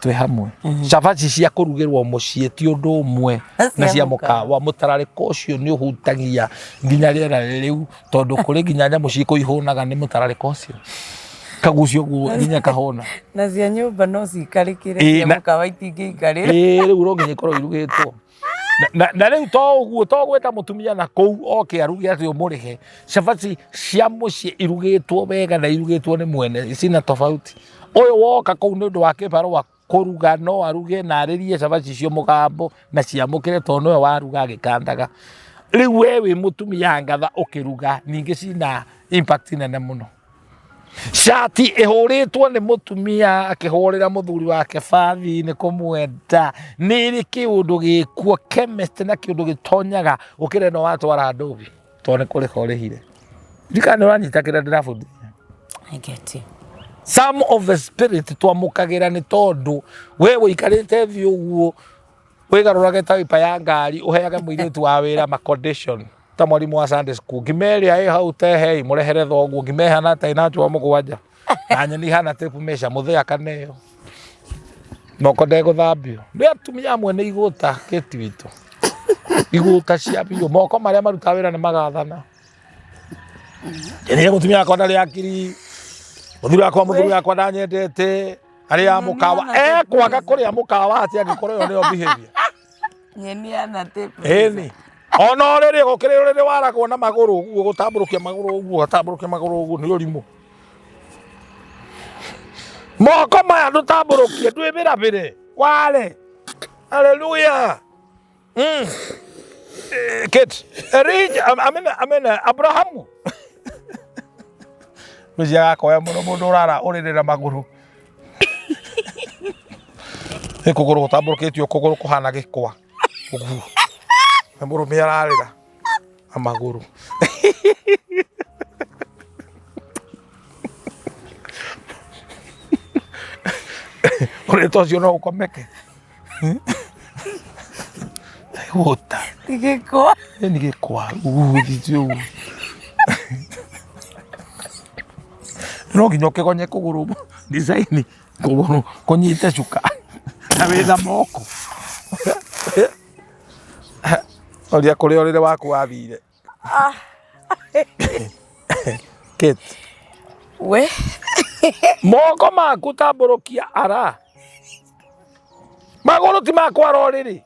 twe hamwe cabaci cia kũrugĩrwo mũciĩ ti ũndũ ũmwe na cia mũkawa mũtararĩko ũcio nĩ ũhutagia nginya rĩera rĩu tondũ kũrĩ nginya nyamũ cikũihũnaga nĩ mũtararĩko ũcio kagucio guo nginya kahona na cia nyũmba no cikarĩkĩre cia mũkawa itingĩikarĩra rĩu no nginya ikorwo irugĩtwo na rĩu to ũguo to gwĩta mũtumia na kũu oke aruge atĩ ũmũrĩhe cabaci cia mũciĩ irugĩtwo wega na irugĩtwo nĩ mwene cina tofauti ũyũ woka kũu nĩ ũndũ wa kĩbarũa kũruga no aruge na arĩrie cabaci cio mũgambo na ciamũkĩre tondũ nĩwe waruga agĩkandaga rĩu we wĩ mũtumia ngatha ũkĩruga ningĩ cina impact nene mũno shati ihũrĩtwo nĩ mũtumia akĩhũrĩra mũthuri wake bathi nĩ kũmwenda nĩ kĩũndũ gĩkuo chemist na kĩũndũ gĩtonyaga ũkĩre no watwara ndobi tondũ nĩ kũrĩha ũrĩhire ndikana ũranyita kĩrĩa ndĩrabundithia I get you. Some of the spirit twamũkagĩra nĩ tondũ we ũikarĩte thĩ ũguo wĩgarũrage ta wipa ya ngari ũheage mũirĩtu wa wĩra ma condition ta mwarimu wa Sunday school ngimeria hau tehei mũrehere thoguo ngimehana ta ina chwa mũgwanja na nyeni hana tape measure mũthĩa kaneo moko ndegũthambio nĩ atumia amwe nĩ igũta kĩti witũ igũta cia biũ moko marĩa maruta wĩra nĩ magathana nĩ mũtumia akwa ndarĩ akiri mũthuri wakwa ndanyendete arĩa mũkawa kwaga kũrĩa mũkawa atĩ angĩkorwo yo nĩyo behavior nyeni ana tape ĩni ona rĩrĩ gũkĩrĩ rĩrĩ waragwo na magũrũ ũguo gũtambũrũkia magũrũ ũguo nĩ ũrimũ moko maya ndũtambũrũkie ndwĩbĩrabĩre wale haleluya Kate Ringi amena Abrahamu Mzee akoya mũno mũndũ ũrara ũrĩrĩra magũrũ kũgũrũ gũtambũrũkĩtio kũgũrũ kũhana gĩkwa ũguo na mũrũme ararĩra amagũrũ ũrĩta ũcio no ũkomeke gũta gĩkwa nĩ gĩkwa ũguo no nginya ũkĩgonye kũgũrũ design kũgũrũ kũnyite cuka na wĩna moko oria kũrĩa ũrĩrĩ waku wathire Kate we moko maku tambũrũkia ara magũrũ ti makwa rorĩrĩ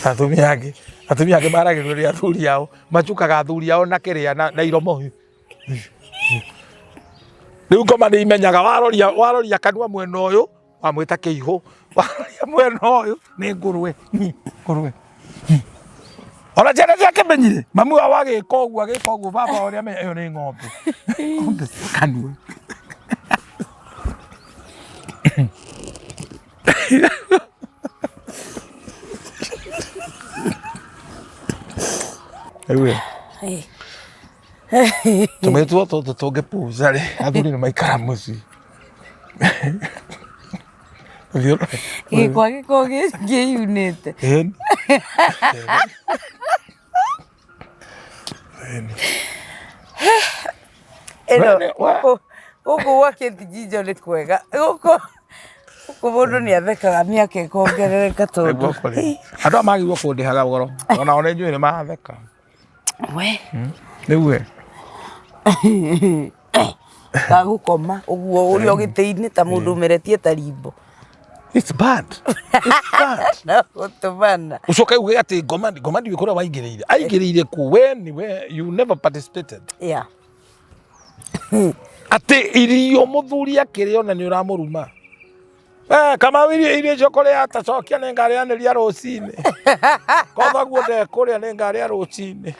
atumia angĩ maragĩrĩria athuri ao macukaga athuri ao na kĩrĩa na iromo rĩu ngoma nĩ imenyaga waroria kanua mwena ũyũ wamwĩta kĩihũ waroria mwena ũyũ nĩ ngũrwe ona ciana ciakĩmenyire mamu wao agĩka ũguo baba ũrĩa amenya ĩyo nĩ ng'ombe kanua Ewe. Tumetwa toto tũngĩpuca rĩ athuri nĩ maikara mũciĩ gĩkwa gĩkĩunĩte gũkũ gwakĩti Jijo nĩ kwega gũkũ mũndũ nĩ athekaga mĩaka ĩkongerereka tondũ andũ magĩrĩirwo kũndĩhaga goro ona one njũĩ nĩ matheka we rĩu we gagũkoma ũguo ũrĩa ũgĩtĩ-inĩ ta mũndũ ũmeretie ta rimbo it's bad no gũtũmana ucoka uge atĩ ngoma ndiũĩ kũrĩa aingĩrĩire ku we you never participated yeah atĩ irio mũthuri akĩrĩ ona nĩ ũramũruma kama irio chokolate atacokia nĩ ngarĩanĩria rũcinĩ kothaguo ndekũrĩa nĩ ngarĩa rũcinĩ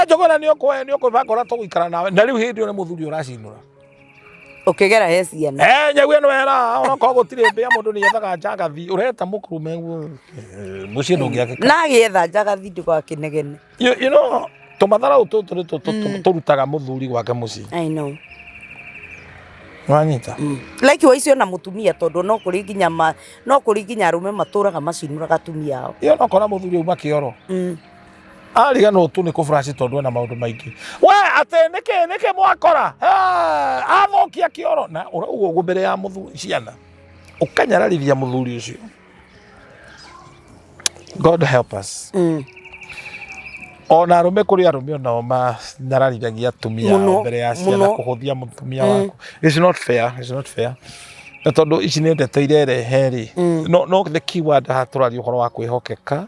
njogona nĩ ũkũbanga ũrĩa tũgũikara nawe na rĩu hĩndĩ ĩyo nĩ mũthuri ũracinũra ũkĩgera he ciana nyagu ĩno era onakorwo gũtirĩ mbĩa mũndũ nĩ ethaga njagathi ũreta mũkũrũme mũciĩ ndũngĩakĩka na agĩetha njagathi ndũgakĩnegene you know tũmatharaũ tũtũ tũrutaga mũthuri gwake mũciĩ I know wanyita like wa icio na mũtumia tondũ no kũrĩ nginya arũme matũraga macinũraga atumia ao iyo no kora mũthuri uma kĩoro Ariga no tu ni ko flash tondu na maundu maingi. We ate nike mwakora. Athokia kioro na ugo mbere ya muthuri ciana. Ukanyararithia muthuri ucio. God help us. Ona arume kuri arume ona ma nyararithagia atumia mbere ya ciana kuhuthia mutumia waku. It's not fair. It's not fair. Na tondu ici ni ndeto irere heri. No the keyword haturari uhoro wa kwihokeka.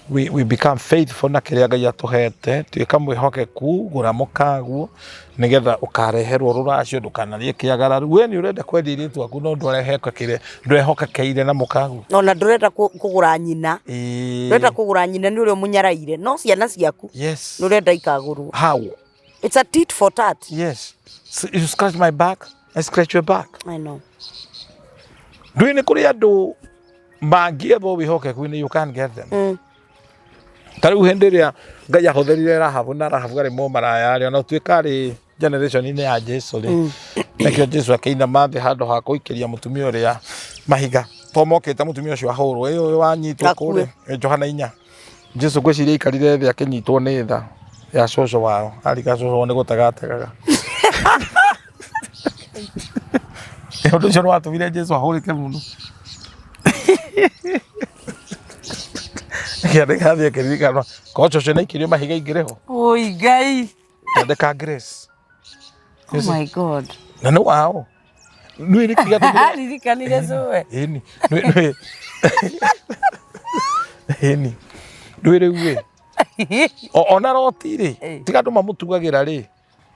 We become faithful na kiria Ngai atuhete tuika mwihokeku gura mukaguo nigetha ukareherwo ruracio ndukanarie kiagararu we ni urenda kwendia itu aku no ndwehokekeire na mukaguo ona ndurenda kugura nyina ndurenda kugura nyina ni urio munyaraire no ciana ciaku yes ndurenda ikagurwo how it's a tit for tat yes so you scratch my back I scratch your back I know ndwini kuri andu mangietho wihokeku ni you can't get them Tariu henderia Ngai ahotherire Rahabu na Rahabu gari mo maraya ari ona tuika ri generation ine ya Jesu ri nakio Jesu akaina mathe hando ha kuikiria mutumia uria mahiga tomokete mutumia ucio ahurwo uyu wanyitwo kuri Johana 4 Jesu gwiciria ikarire thi akinyitwo ni tha ya coco wao ari ga coco ni gutagatagaga Undu ucio watumire Jesu ahurike muno Kiandika thia kiririkana ko coco na ikirio mahiga ingireho oi Ngai kiandika grace oh my god na no wao nui kiga tu ririkanire zoe eni eni nduire uwe ona rotiri tiga ndu mamutugagira ri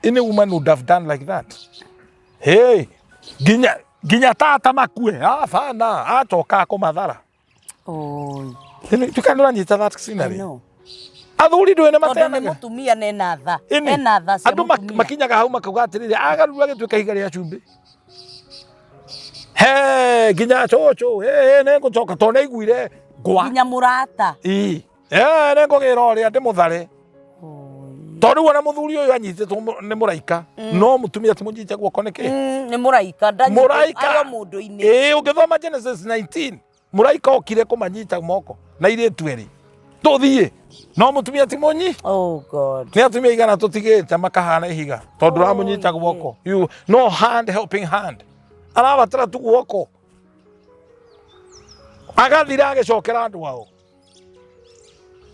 any woman would have done like that hey ginya tata makue fana atoka kumathara oi tukanura nyita that scenery athuri ndwene matena ni mutumia nena tha ena tha cia mutumia andu makinyaga hau makauga atiriri agaruru agituika higa ria chumbi he ginya chocho ne ngucoka to ne iguire ngwa ginya murata ne ngugira uria ndi muthare tondu wona muthuri uyu anyititwo ni muraika no mutumia ti munjite guoko niki ni muraika muraika mundu ini ungithoma Genesis 19 muraika okire kumanyita moko na ire tweri tuthie no mutumia ti munyi oh god ni atumia igana tutigite makahana ihiga tondu ramunyita guoko you no hand helping hand arabatara tu guoko agathira agicokera andu wao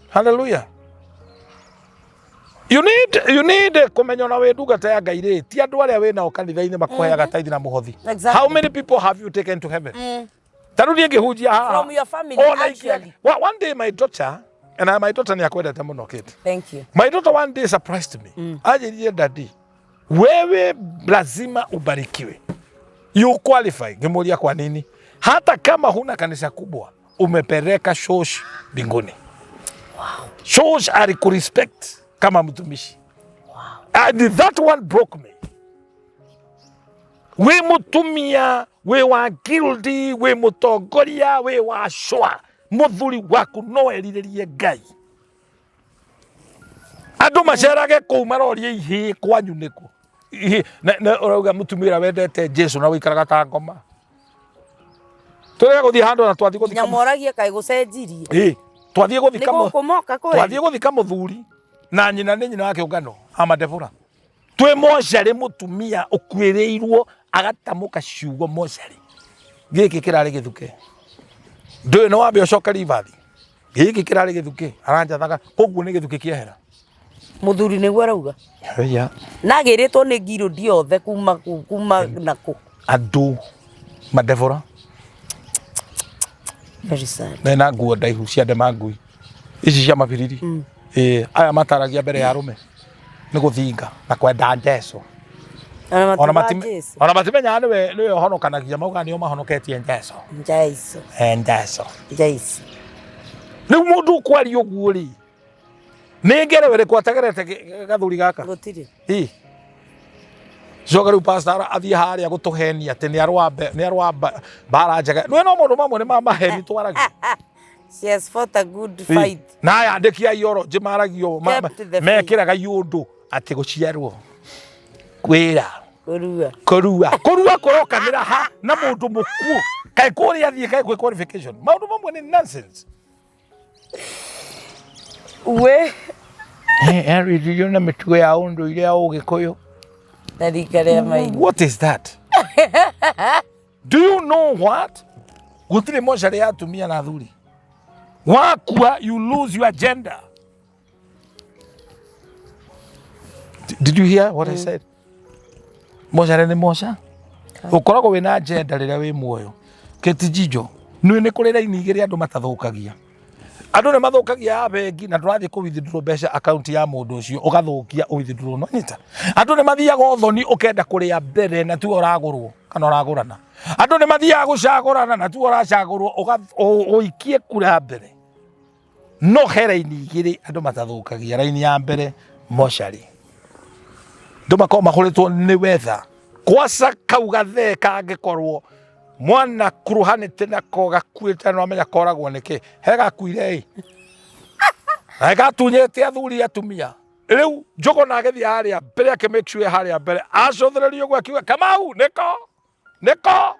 hallelujah you need kumenya na we ndungata ya Ngai ri ti andu aria we nao kanitha-ini makuheaga tithe na muhothi how many people have you taken to heaven Tarudi ngihujia from your family actually one day my daughter and my daughter ni akwendete muno kid thank you my daughter one day surprised me aje daddy wewe lazima ubarikiwe you qualify ngemulia kwa nini hata kama huna kanisa kubwa umepeleka church mbinguni wow church ari ku respect kama mtumishi wow and that one broke me we mutumia we wa guilty we mutongoria we wa shwa muthuri waku no eriririe Ngai andu macerage ku marorie ihi kwanyu niku na urauga mutumira wendete Jesu na wikaraga ta ngoma turega guthii handu na twathii guthika nyamoragie kai gucenjirie twathii guthika twathii guthika muthuri na nyina ni nyina wake ungano amadebura twe moshari mutumia ukwirirwo agatamuka ciugo moshari giki kirari githuke ndu no wambe ucoka rivathi giki kirari githuke aranjathaga koguo ni githuke kiehera muthuri niguo arauga ya nagiritwo ni ngiro diothe kuma naku andu madevora very sad na nguo ndaihu cia ndemangui ici cia mabiriri aya mataragia mbere ya rume ni guthinga na kwenda ndeso ona matimenya niwe honokanagia mauga nio mahonoketie ndeso ndeso ni mundu kwari uguo ri ni ngerewere kwatagerete gathuri gaka gutiri Jogaru pastor athie haria gutuhenia ati ni arwa bara njaga no mundu mamwe ni mamaheni twaragi she has fought a good fight na yandikia yoro jimaragio mekiraga yundu ati guciarwo kwira kurua kurokanira ha na mundu mukuo kai kuri athie kai kwi qualification maundu mamwe ni nonsense we Henry, did you know me to ya undu ile ya Ugikuyu? Ndarikare mai. What is that? Do you know what? Gutire moshari ya tumia na thuri. Wakua, you lose your gender. Did you hear what I said? Moshari ni mosha. Ukoragwo wina gender rĩrĩa wĩ muoyo. Keti Jijo, nĩ kũrĩ raini igĩrĩ andũ matathukagia. Andũ nĩ mathukagia bengi na ndũrathiĩ kũ withdraw mbeca account ya mũndũ ũcio ũgathukia withdraw no nyita. Andũ nĩ mathiaga ũthoni ũkenda kũrĩa mbere na tu ũragũrwo kana ũragũrana. Andũ nĩ mathiaga gũcagũrana na tu ũracagũrwo ũikie kura mbere. No he raini igĩrĩ andũ matathukagia. Raini ya mbere moshari. Ndũ makorwo mahũrĩtwo nĩ wetha. Kwasa kau gathe kangĩkorwo mwana kuruhanĩte nako gakuĩte no amenya koragwo nĩkĩ. He gakuire ĩ. Na gatunyĩte athuri atumia. Rĩu Njogo na agĩthiĩ harĩa mbere ake make sure harĩa mbere acothererio ũguo akiuga Kamau nĩko.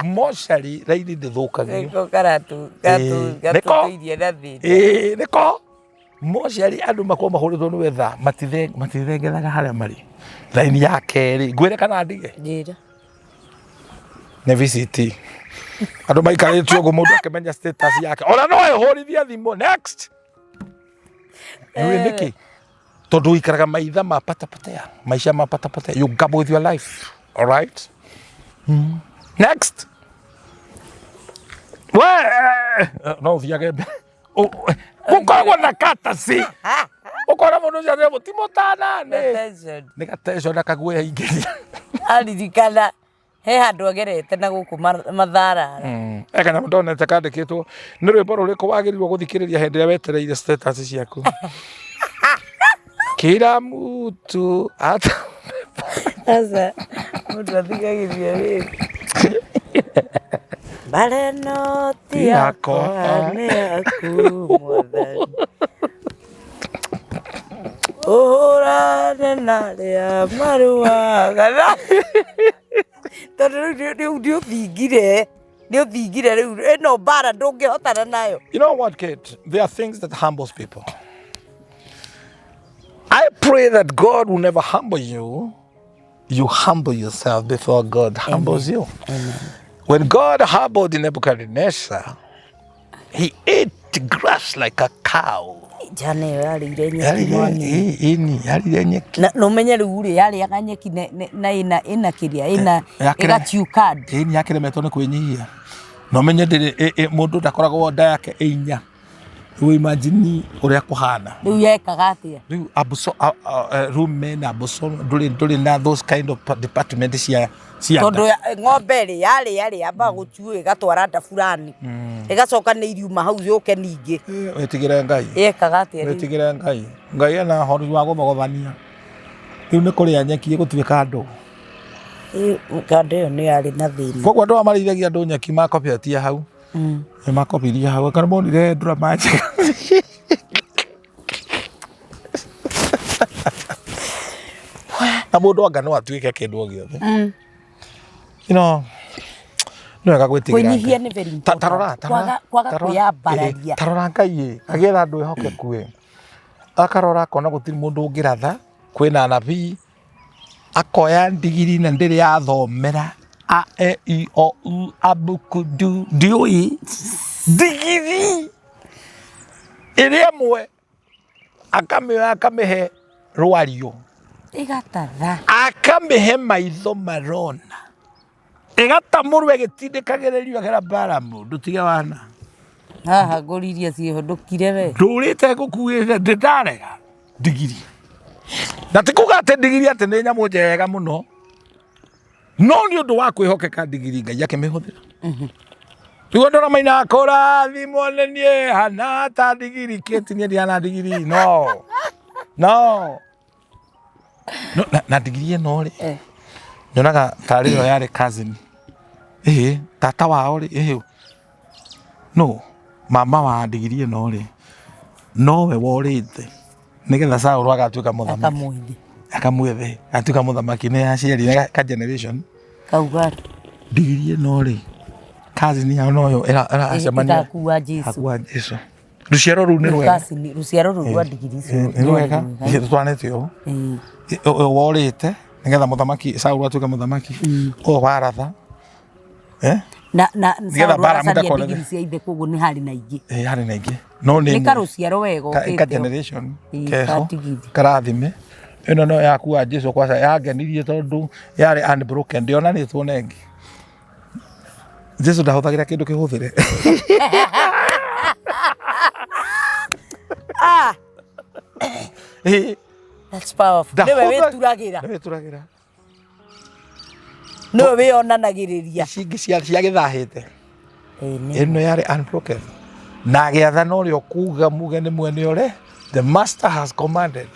Moshari raini ndĩthũkagio. Nĩko karatu gatũtũirie na thĩna. Nĩko. Moshari andũ makorwo mahũrĩtwo nĩ wetha matithengethaga harĩa marĩ. Raini ya kerĩ ngwĩre kana ndige. Njĩra. Nĩ VCT. Andũ maikarĩtio ũguo mũndũ akĩmenya status yake. Ona no ehũrithie thimũ. Next. Nĩ nĩkĩ? Tondũ ikaraga maitha ma patapatea. Maisha ma patapatea. You gamble with your life. All right? Next. No thiage mbere. Gukoragwo na katasi. Ukora mũndũ ũcio arĩ mũtimo tanane. Nĩ gateco na kaguoya ingĩria. Aririkana he handũ agerete na gũkũ matharara. Kana ndonete kandĩkĩtwo nĩ rwĩmbo rũrĩkũ wagĩrĩirwo gũthikĩrĩria hĩndĩ ĩrĩa wetereire status ciaku. Kila mtu ata Sasa mũndũ athikagĩria rĩngĩ. Bareno ti yakwa nĩ yaku mwathani. Ũhũrane na rĩa marũa kana. Tondũ rĩu nĩũthingire rĩu ĩno mbara ndũngĩhotana nayo. You know what, Kate? There are things that humbles people. I pray that God will never humble you. You humble yourself before God humbles you. Amen. When God humbled Nebuchadnezzar, he ate grass like a cow. Jana yarĩire nyeki. Yarĩire nyeki. Na ũmenye rĩu rĩ yarĩaga nyeki na ĩna kĩrĩa ĩgatiukad. Ĩni yakĩremetwo nĩ kwĩnyihia. Na ũmenye ndĩrĩ mũndũ ndakoragwo nda yake ĩinya. Rĩu imagine ũrĩa kũhana. Rĩu yekaga atĩa? Rĩu roommate na aboso ndũrĩ na those kind of department cia tondũ ng'ombe rĩ yarĩ amba gũchuo ĩgatwara nda fulani. Ĩgacoka nĩ iriuma hau yũke ningĩ. Wetigĩre Ngai. Yekaga atĩa rĩu? Wetigĩre Ngai. Ngai ena ũhoti wa gũthogobania. Rĩu nĩ kũrĩa nyeki gũtuĩka andũ. Kando ĩyo nĩ yarĩ na thĩna. Koguo andũ amarĩithagia andũ nyeki makopiatia hau. Nĩ makopirie hau. Kana monire drama njega. Na mũndũ anga no atuĩke kĩndũ o gĩothe. You know, nĩ wega gwĩtigĩra. Kũnyihia nĩ very important. Kwaga kwĩyambararia. Tarora Ngai agĩetha andũ ehokeku akarora akona gũtirĩ mũndũ ũngĩratha kwĩna anabii akoya ndigiri na ndĩrĩ yathomera a e i o u abukudu ndiũĩ ndigiri ĩrĩa ĩmwe akamĩoya akamĩhe rwario ĩgatatha akamĩhe maitho marona ĩgatamũrwo ĩgĩtindĩkagĩrĩrio akĩra Balamu ndũtige wana haha ngũriria ciĩho ndũkire we ndũrĩte ngũkuĩte ndĩndarega ndigiri na ti kuga atĩ ndigiri atĩ nĩ nyamũ njega mũno no nĩ ũndũ wa kwĩhokeka ndigiri Ngai akĩmĩhũthĩra rĩu andũ maina kũrathimwo nĩ niĩ hana ta ndigiri Kate niĩ ndihana ndigiri no na ndigiri ĩno rĩ nyonaga tarĩ ĩyo yarĩ cousin tata wao rĩ no mama wa ndigiri ĩno rĩ nowe worĩte nĩgetha Saũlũ agatuĩka mũthamaki akamwethe atuĩka mũthamaki nĩ yaciarire ka generation kauga ndigiri ĩno rĩ cousin yao noyo ĩracemania akuua Jesũ Ruciaro ru ni rwega. Ruciaro ru rwa ndigiri icio. Ni rwega. Ithe tutwanete o. Worite nigetha muthamaki Saul atuke muthamaki. O waratha. Na nigetha bara muda kone. Ndigiri cia ithe koguo ni hari na ingi. Hari na ingi. No ni karuciaro wega ukite. Ka generation. Keho. Karathime. Ino no yaku a Jijo kwaca yangenirie tondu yari unbroken ndiona ni tuonengi. Jijo ndahothagira kindu kihuthire. That's powerful. Niwe wituragira. Niwe wionanagiriria. Cingi cia githahite. Ino yari unbroken. Na giathana urio kuga muge ni mwene ore. The master has commanded.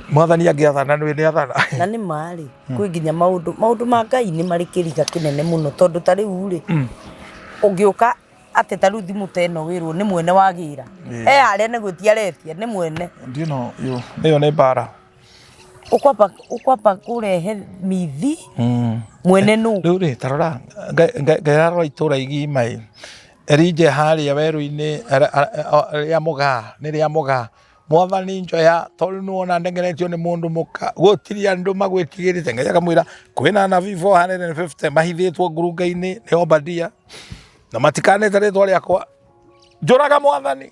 Mwathani agiathana ni athana. Na ni mari. Kwi nginya maundu ma Ngai ni mari kiriga kinene muno tondu tari uri. Ungiuka ate taru thimu teno wirwo ni mwene wagira. Aria ni gutiaretie ni mwene. You know, yo ni bara. Ukwapa kurehe mithi. Mwene nu. Riu tarora ngai itura igi mai. Erije haria weru-ini ria muga. Mwathani njoya tondu nuona ndengeretio ni mundu muka gutiri andu magwitigirite ngai akamwira kwina na 450 mahithitwo ngurunga-ini ni Obadia na matikanete ritwa riakwa njuraga mwathani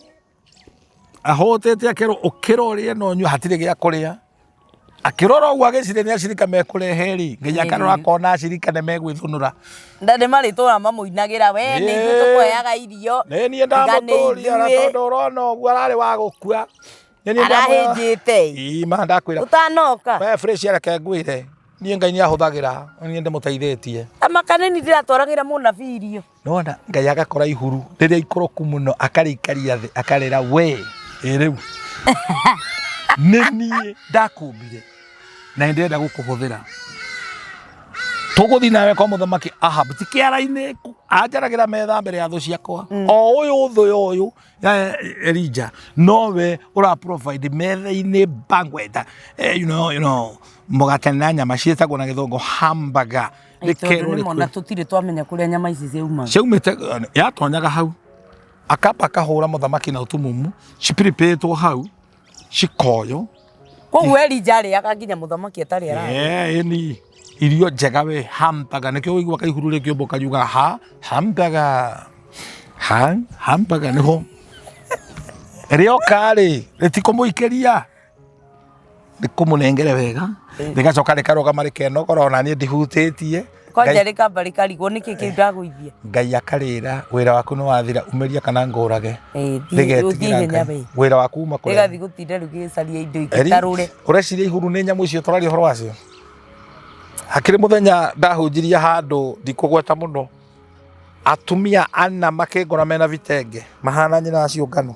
ahotete akero ukirorie no nyu hatire gia kuria akirora ugu agicire ni acirika mekureheri ngai akarora kona acirika ne megwithunura ndane maritwa mamuinagira we ni tukoyaga irio ni ndamuturia na tondu urona ugu arari wa gukua arahijite ndakwira utanoka we fresh yareke ngwire nie ngai ni ahuthagira nie ndimuteithitie amakaneni ndiratwaragira munabii irio nona ngai agakora ihuru riria ikoroku muno akarikaria thi akarira we riu nini ndakumbire na ndenda gukuhuthira tuguthi nawe kwa muthamaki Ahab tikiara-ini anjaragira metha mbere ya thu ciakwa o uyu thu uyu Elijah nowe ura provide metha-ini banquet you know mugate na nyama cietagwo na githongo hamburger rikero mona tutire twamenya kuria nyama ici ciuma ciumite yatonyaga hau akapa kahura muthamaki na utumumu ciprepetwo hau cikoyo koguo Elijah ariaga nginya muthamaki atari ara ni irio njega we hamburger nikio wigwa kaihuru rikio mboka yuga hamburger niho rio kari ritikomuikeria rikumunengere wega rigacoka rikaroga marikeno korona ni ndihutitie kwanja rikambari karigwo niki kindagwithia ngai akarira wira waku ni wathira umeria kana ngurage rigetigira wira waku uma kore rigathi gutinda rugicaria indo igitarure ureciria ihuru ni nyamu icio turari horo wacio hakiri muthenya ndahunjiria handu ndikugweta muno atumia ana makengora mena vitenge mahana nyina ciungano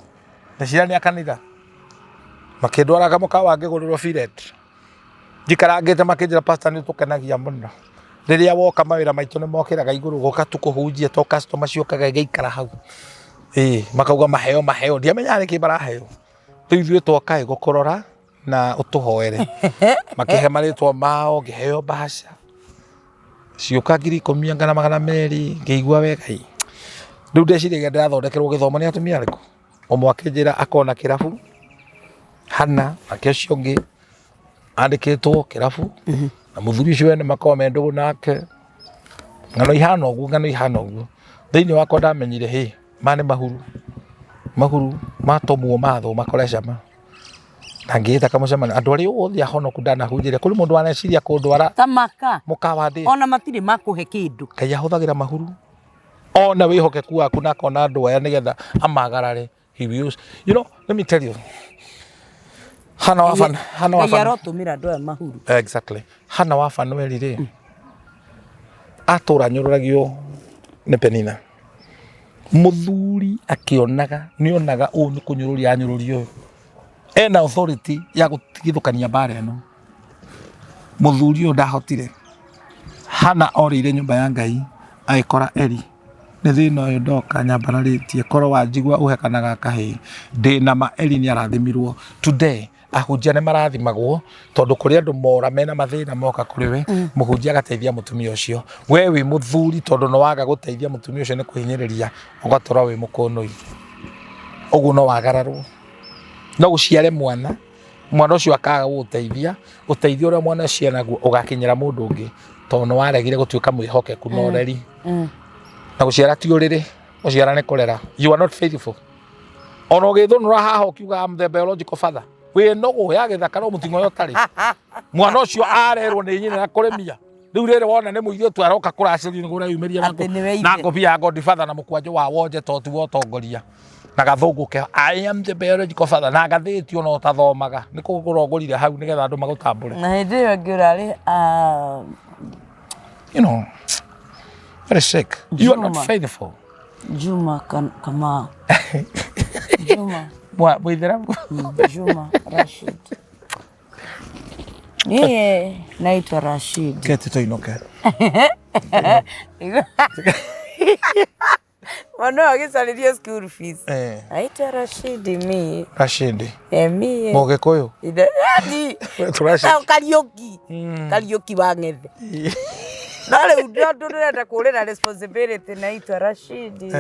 na cirani akanitha makindwaraga mukawa ngiguriro filet ndikarangite makinjira pastor ni tukenagia muno riria woka mawira maitu ni mokiraga iguru goka tukuhunjia to customer ciokaga geikara hau makauga maheo ndiamenya ari kibaraheo tuithwe twokae gukorora na utuhoere makihe maritwa mao ngiheo bahasha cioka ngiri 10,200 ngeigua wega riu ndeciragia ndirathondekerwo githomo ni atumia ariku omwe akinjira akona kirabu hana akecio ngi andikitwo kirabu na muthuri ucio ni makome ndugu nake ngano ihana uguo thiini wakwa ndamenyire mane mahuru matomwo matho makore Shammar nangita kamucemania andu ari othe ahonoku ndanahunjiria kuri mundu aneciria kundwara tamaka mukawa ndi ona matire makuhe kindu kai ahuthagira mahuru ona wihokeku waku na kona andu aya nigetha amagarare he views let me tell you hana wafan yarotumira andu aya mahuru exactly hana wafan werire atura nyururagio ni Penina muthuri akionaga nionaga u ni kunyururia anyururio ena authority ya gutigithukania bara eno muthuri uyu ndahotire hana orire nyumba ya Ngai aikora eri ni thina uyu ndoka nyambararitie koro wanjigua uhekanaga kahi ndina ma eri ni arathimirwo today ahunjia ni marathimagwo tondu kuri andu mora mena mathina moka kuri we muhunjia agateithia mutumia ucio we wi muthuri tondu no waga guteithia mutumia ucio ni kuhinyiriria ugatora wi mukunui Oguo no wagararwo. No guciare mwana ucio akaga guteithia uria mwana ciana guo ugakinyira mundu ungi tondu waregire gutuika mwihokeku no reri. Na guciara ti uriri, guciara ni kurera. You are not faithful. Ono githunura haha ukiuga am the biological father. We nogo ya githaka no mutingo yo tari. Mwana ucio arerwo ni nyina na kuremia. Riu riri wona ni muithitu aroka kuraciri ni gura yumeria na ngobia ya godfather na mukwanjo wa wonje toti wo tongoria. Na gathungu ke I am the biological father na gathiti ono tathomaga ni kugurongorire hau nigetha andu magutambure. Na hindi yo ngirari you know, very sick. You are not faithful. Juma kama Juma Mwithiramu Juma Rashid. Nie naitwa Rashid. Kete toinoke. Mwana agisaliria school fees. Naitwa Rashid mi. Rashid. Mi. Mogekuyu. Indi. Karioki. Karioki wa ngethe. Nale ndio ndio kuleta responsibility naitwa Rashid.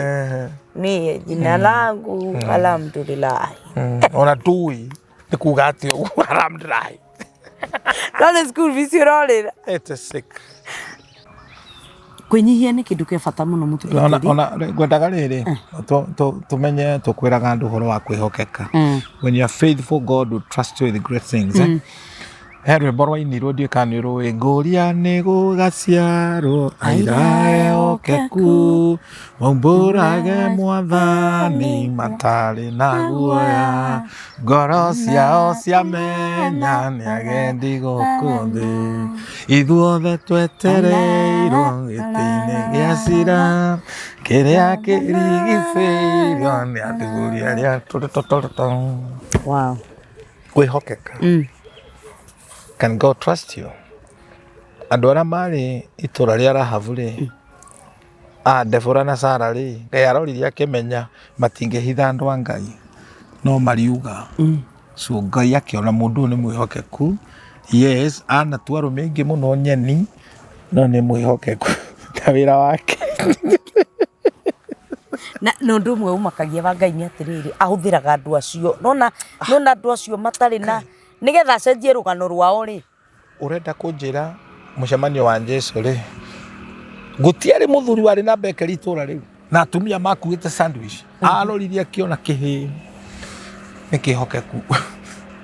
Mie jina langu alhamdulillah. Ona tui nikuga ati alhamdulillah. Nale school fees yororera. It's sick. Kwenyihia ni kindu kia bata muno mutu. Ona ngwendaga riri tumenye tukwiraga andu horo wa kwihokeka. When you are faithful, God will trust you with great things. Herwe borwa iniro dio kaniro engoria nego gaciaro airae okeku mumburage mwathani matari na guoya ngoro ciao ciamenya ni agendi guku thi ithuothe twetereirwo gĩtĩ-inĩ gĩa cira kĩrĩa kĩrigicĩirio nĩ athuri arĩa tũrĩ Wow. kwĩhokeka. Can God trust you? Andu aria mari itura ria Rahabu ri Debora na Sara ri Ngai aroririe akimenya matingihitha andu a Ngai no mariuga. So Ngai akiona mundu ni mwihokeku. Yes, ana twarume ingi muno nyeni no ni mwihokeku ta wira wake. Na ndu mwe umakagia wa Ngai ni atiriri ahuthiraga andu acio nona andu acio matari na nigetha cenjie rugano rwao ri urenda kunjira mucemanio wa Jesu ri gutiari muthuri wari na bekeri itura riu na atumia makuite sandwich aroririe akiona kihi nikihokeku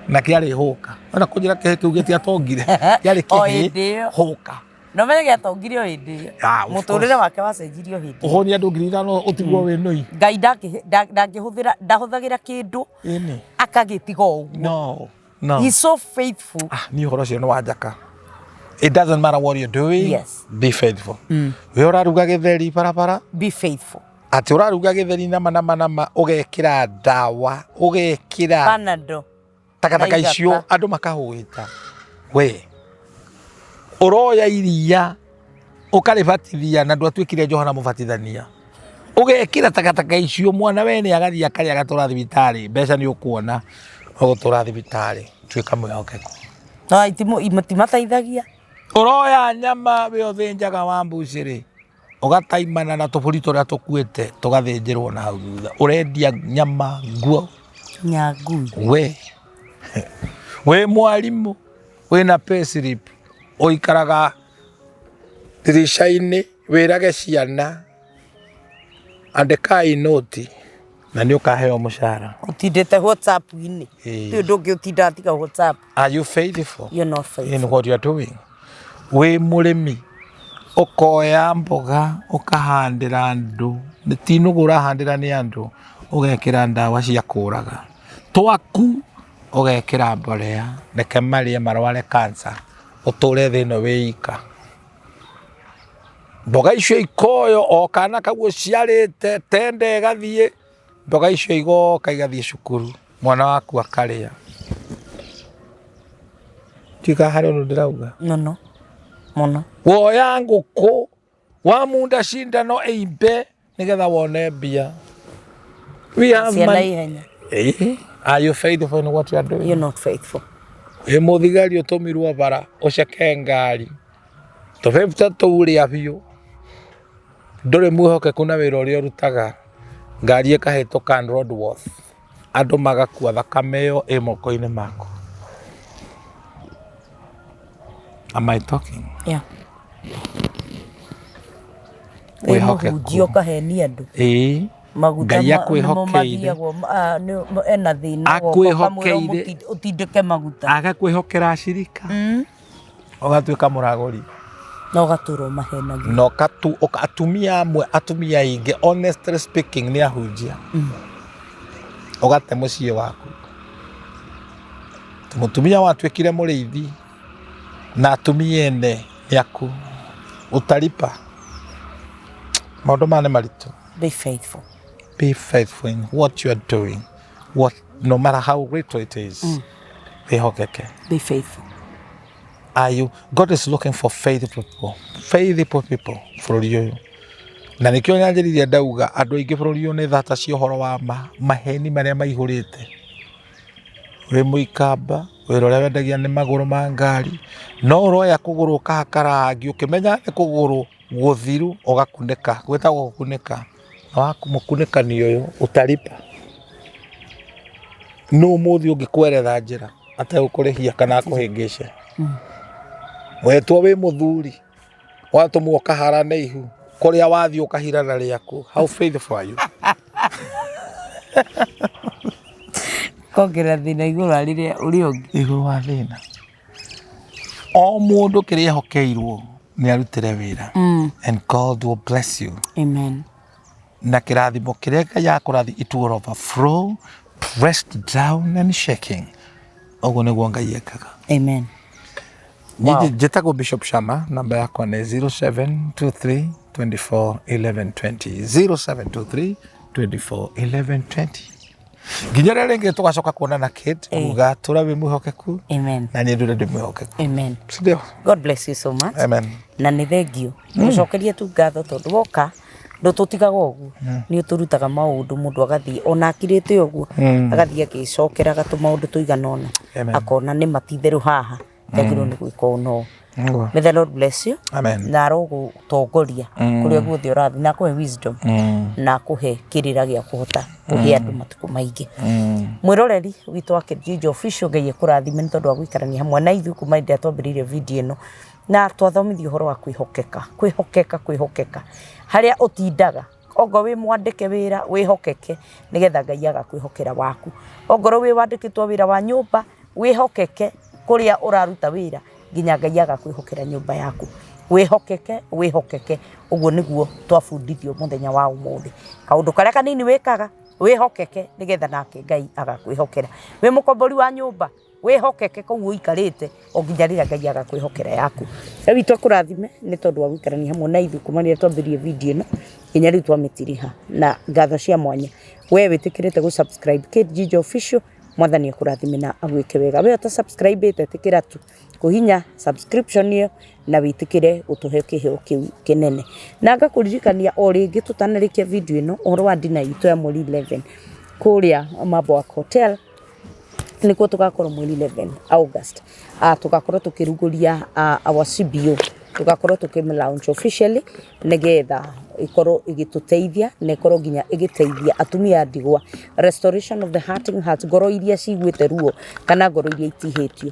na kiari huka ona kunjira kihi kiu giti atongire kiari kihi huka no menye atongire o hindi muturire wake wacenjirio hindi uhoni andu ngiri ithano utigwo wi noi Ngai ndahuthagira kindu akagitiga uguo. No. He's so faithful. Ni horo cio no wajaka. It doesn't matter what you're doing. Yes. Be faithful. We uraruga githeri parapara. Be faithful. Ati uraruga githeri nama ugekira dawa, ugekira Panado. Takataka icio andu makahuita. We. Uroya iria ukaribatithia na ndu atwikire Johana mubatithania. Ugekira takataka icio mwana wene agathia kari agatura thibitari mbeca ni ukuona. Ogutura thibitari twika mwihokeku no itimateithagia uroya nyama we uthinjaga wa mbuciri ugataimana na tuburi turia tukuite tugathinjirwo na hau thutha urendia nyama nguo nyangui we mwarimu we na payslip uikaraga dirisha-ini wirage ciana andekai noti na ni ukaheo mushara utindete WhatsApp ini ti ndungi utinda tiga WhatsApp. Are you faithful? You're not faithful in what you are doing. We murimi ukoya mboga ukahandira andu tinugura handira ni andu ugekira ndawa cia kuraga twaku ugekira mborea reke marie marware cancer uture thino wika mboga icio ikoyo o kana kaguo ciarite tende gathie mboga icio igoka igathie cukuru mwana waku akaria tika hari no ndirauga no mono woya nguku wa munda cindano eimbe nigetha wone mbia. We have money. Are you faithful in what you are doing? You're not faithful. Muthigari utumirwo bara uceke ngari tubebta tuuria biu ndure mwihokeku na wira uria urutaga ngari ikahituka Roadworth andu magakua thakame yo moko-ini maku. Am I talking? Yeah. Wĩmũhunjia ũkahenia andũ. Ngai akwĩhokeire ena thĩna ũtindĩke maguta agakwĩhokera acirika ũgatuĩka mũragũri na ũgatũra ũmahenagia na atumia amwe atumia aingĩ honestly speaking nĩ ahunjia ũgate mũciĩ waku mũtumia watuĩkire mũrĩithi na atumia ene yaku utalipa maũndũ mane maritũ. Be faithful. Be faithful in what you are doing. No matter how great it is. Be hokeke. Be faithful. God is looking for faithful people. Faithful people for you. Na nikio nyanjĩrĩria ndauga andũ aingĩ bũrũri ũyũ nĩ thata cia ũhoro wa maheni marĩa maihũrĩte. Wĩ mũikamba, wĩra ũrĩa wendagia nĩ magũrũ ma ngari, no ũroya kũgũrũ ũkahaka rangi ũkĩmenya nĩ kũgũrũ gũthiru ũgakunĩka, gwĩtagwo gũkunĩka. Na wakumukunĩkania ũyũ utalipa. No mũthĩ ũngĩkweretha njĩra ategũkũrĩhia kana akũhĩngĩce. Wetwo wĩ mũthuri watũmwo ũkaharana ihu kũrĩa wathiĩ ũkahirana rĩaku. How faithful are you? Kongera thĩna igũrũ rĩrĩa ũrĩ ũngĩ. Igũrũ wa thĩna. O mũndũ kĩrĩa ehokeirwo nĩ arutĩre wĩra. And God will bless you. Amen. Na kĩrathimo kĩrĩa Ngai akũrathi it will overflow, pressed down and shaking. Ũguo nĩguo Ngai ekaga. Amen. Wow. Njĩtagwo Bishop Shammar, namba yakwa nĩ 0723 24 11 20. 0723 24 11 20. Nginya rĩrĩa rĩngĩ tũgacoka kuonana Kate, uga tũra wĩ mwĩhokeku. Amen. Na niĩ ndũrĩ ndĩ mwĩhokeku. Amen. Sindio? God bless you so much. Amen. Na nĩ thengio. Ũcokerie tu ngatho tondũ woka ndũtũtigaga ũguo. Nĩ ũtũrutaga maũndũ mũndũ agathiĩ ona akirĩte ũguo agathiĩ agĩcokera gatũ maũndũ tũigana ona. Akona nĩ matitherũ haha. Tagĩrĩirwo nĩ gwĩka ũno. May the Lord bless you. Amen. Na arogutongoria kũrĩa guothe ũrathi na akũhe wisdom na akũhe kĩrĩra gĩa kũhota kũhe andũ matukũ maingĩ. Mwĩroreri witũ wa Jijo official Ngai ekũrathime nĩ tondũ wa gũikarania hamwe na ithuĩ kuma hĩndĩ ĩrĩa twambĩrĩirie video ĩno na twathomithio ũhoro wa kwĩhokeka harĩa ũtindaga ongorwo wĩ mwandĩke wĩra wĩhokeke nĩgetha Ngai agakwĩhokera waku. Ongorwo wĩ wandĩkĩtwo wĩra wa nyũmba wĩhokeke kũrĩa ũraruta wĩra nginya Ngai agakwĩhokera nyũmba yaku. Wĩhokeke ũguo nĩguo twabundithio mũthenya wa ũmũthĩ. Kaũndũ karĩa kanini wĩkaga wĩhokeke nĩgetha nake Ngai agakwĩhokera. Wĩ mũkombori wa nyũmba wĩhokeke kũu ũikarĩte o nginya rĩrĩa Ngai agakwĩhokera yaku. Witũ akũrathime nĩ tondũ wa gũikarania hamwe na ithuĩ kuma rĩrĩa twambĩrĩirie video ĩno nginya rĩu twamĩtiriha na ngatho cia mwanya. We wĩtĩkĩrĩte gũ-subscribe Kate Jijo official, Mwathani akũrathime na agwĩke wega. We ũta-subscribe ĩtĩkĩra tu kuhinya subscription ĩyo na wĩtĩkĩre ũtũhe kĩheo kĩu kĩnene. Na ngakũririkania o rĩngĩ tũtanarĩkia video ĩno ũhoro wa dinner itũ ya mweri 11 kũrĩa Mambo Hotel nĩkuo tũgakorwo mweri 11 August. Tũgakorwo tũkĩrugũria our CBO, tũgakorwo tũkĩmĩ-launch officially nĩgetha ikorwo igĩtũteithia na ikorwo nginya igĩteithia atumia ndigwa, restoration of the hurting heart, ngoro iria ciguĩte ruo kana ngoro iria itihĩtio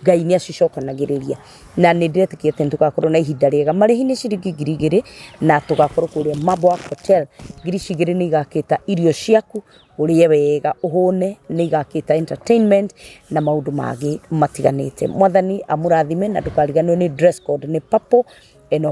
Ngai nĩ acicokanagĩrĩria. Na nĩ ndĩretĩkĩtie tũgakorwo na ihinda rĩega. Marĩhi nĩ ciringi 2,000 na tũgakorwo kũrĩa Mambo Hotel. 2,000 nĩ igakĩta irio ciaku ũrĩe wega ũhũne, nĩ igakĩta entertainment na maũndũ mangĩ matiganĩte. Mwathani amũrathime na ndũkariganĩrwo nĩ dress code nĩ purple and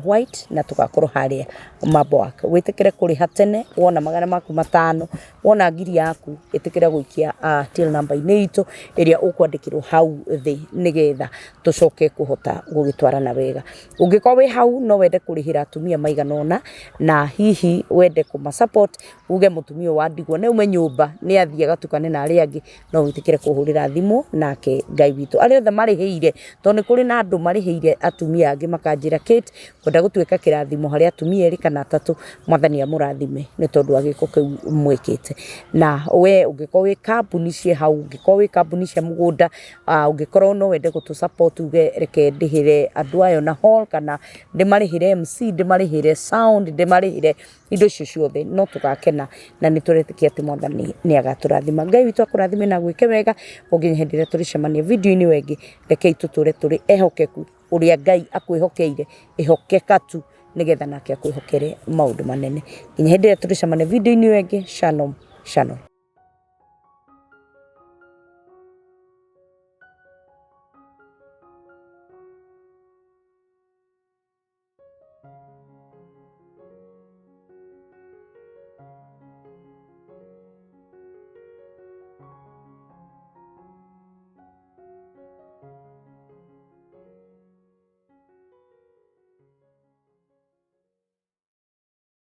white na tũgakorwo harĩa Mambo. Wĩtĩkĩre kũrĩha tene, wona magana maku 5, wona ngiri yaku ĩtĩkĩre gũikia till number-inĩ itũ ĩrĩa ũkwandĩkĩrwo hau thĩ nĩgetha tũcoke kũhota gũgĩtwarana wega. Ũngĩkorwo wĩ hau no wende kũrĩhĩra atumia maigana ũna na hihi wende kũma-support uge mũtumia wa ndigwa nĩ ume nyũmba nĩ athiĩ agatukane na arĩa angĩ, no wĩtĩkĩre kũhũrĩra thimũ nake Ngai witũ. Arĩa othe marĩhĩire tondũ nĩ kũrĩ na andũ marĩhĩire atumia angĩ makanjĩra Kate kwenda gũtuĩka kĩrathimo harĩ atumia 2 kana 3, Mwathani amũrathime nĩ tondũ wa gĩko kĩu mwĩkĩte. Na we ũngĩkorwo wĩ kambuni cia hau, ũngĩkorwo wĩ kambuni cia mũgũnda, ũngĩkorwo no wende gũtũ-support uge reke ndĩhĩre andũ ayo na hall kana ndĩmarĩhĩre MC, ndĩmarĩhĩre sound, ndĩmarĩhĩre indo icio ciothe no tugakena na nĩ tũretĩkia atĩ Mwathani nĩ agatũrathima. Ngai witũ akũrathime na gwĩke wega ũnginya hĩndĩ ĩrĩa tũrĩcemania video-inĩ wengĩ, rekei tũtũre tũrĩ ehokeku ũrĩa Ngai akwĩhokeire, ehokeka tu nĩgetha nake akwĩhokere maũndũ manene. Nginya hĩndĩ ĩrĩa tũrĩcemania video-inĩ wengĩ, shalom shalom.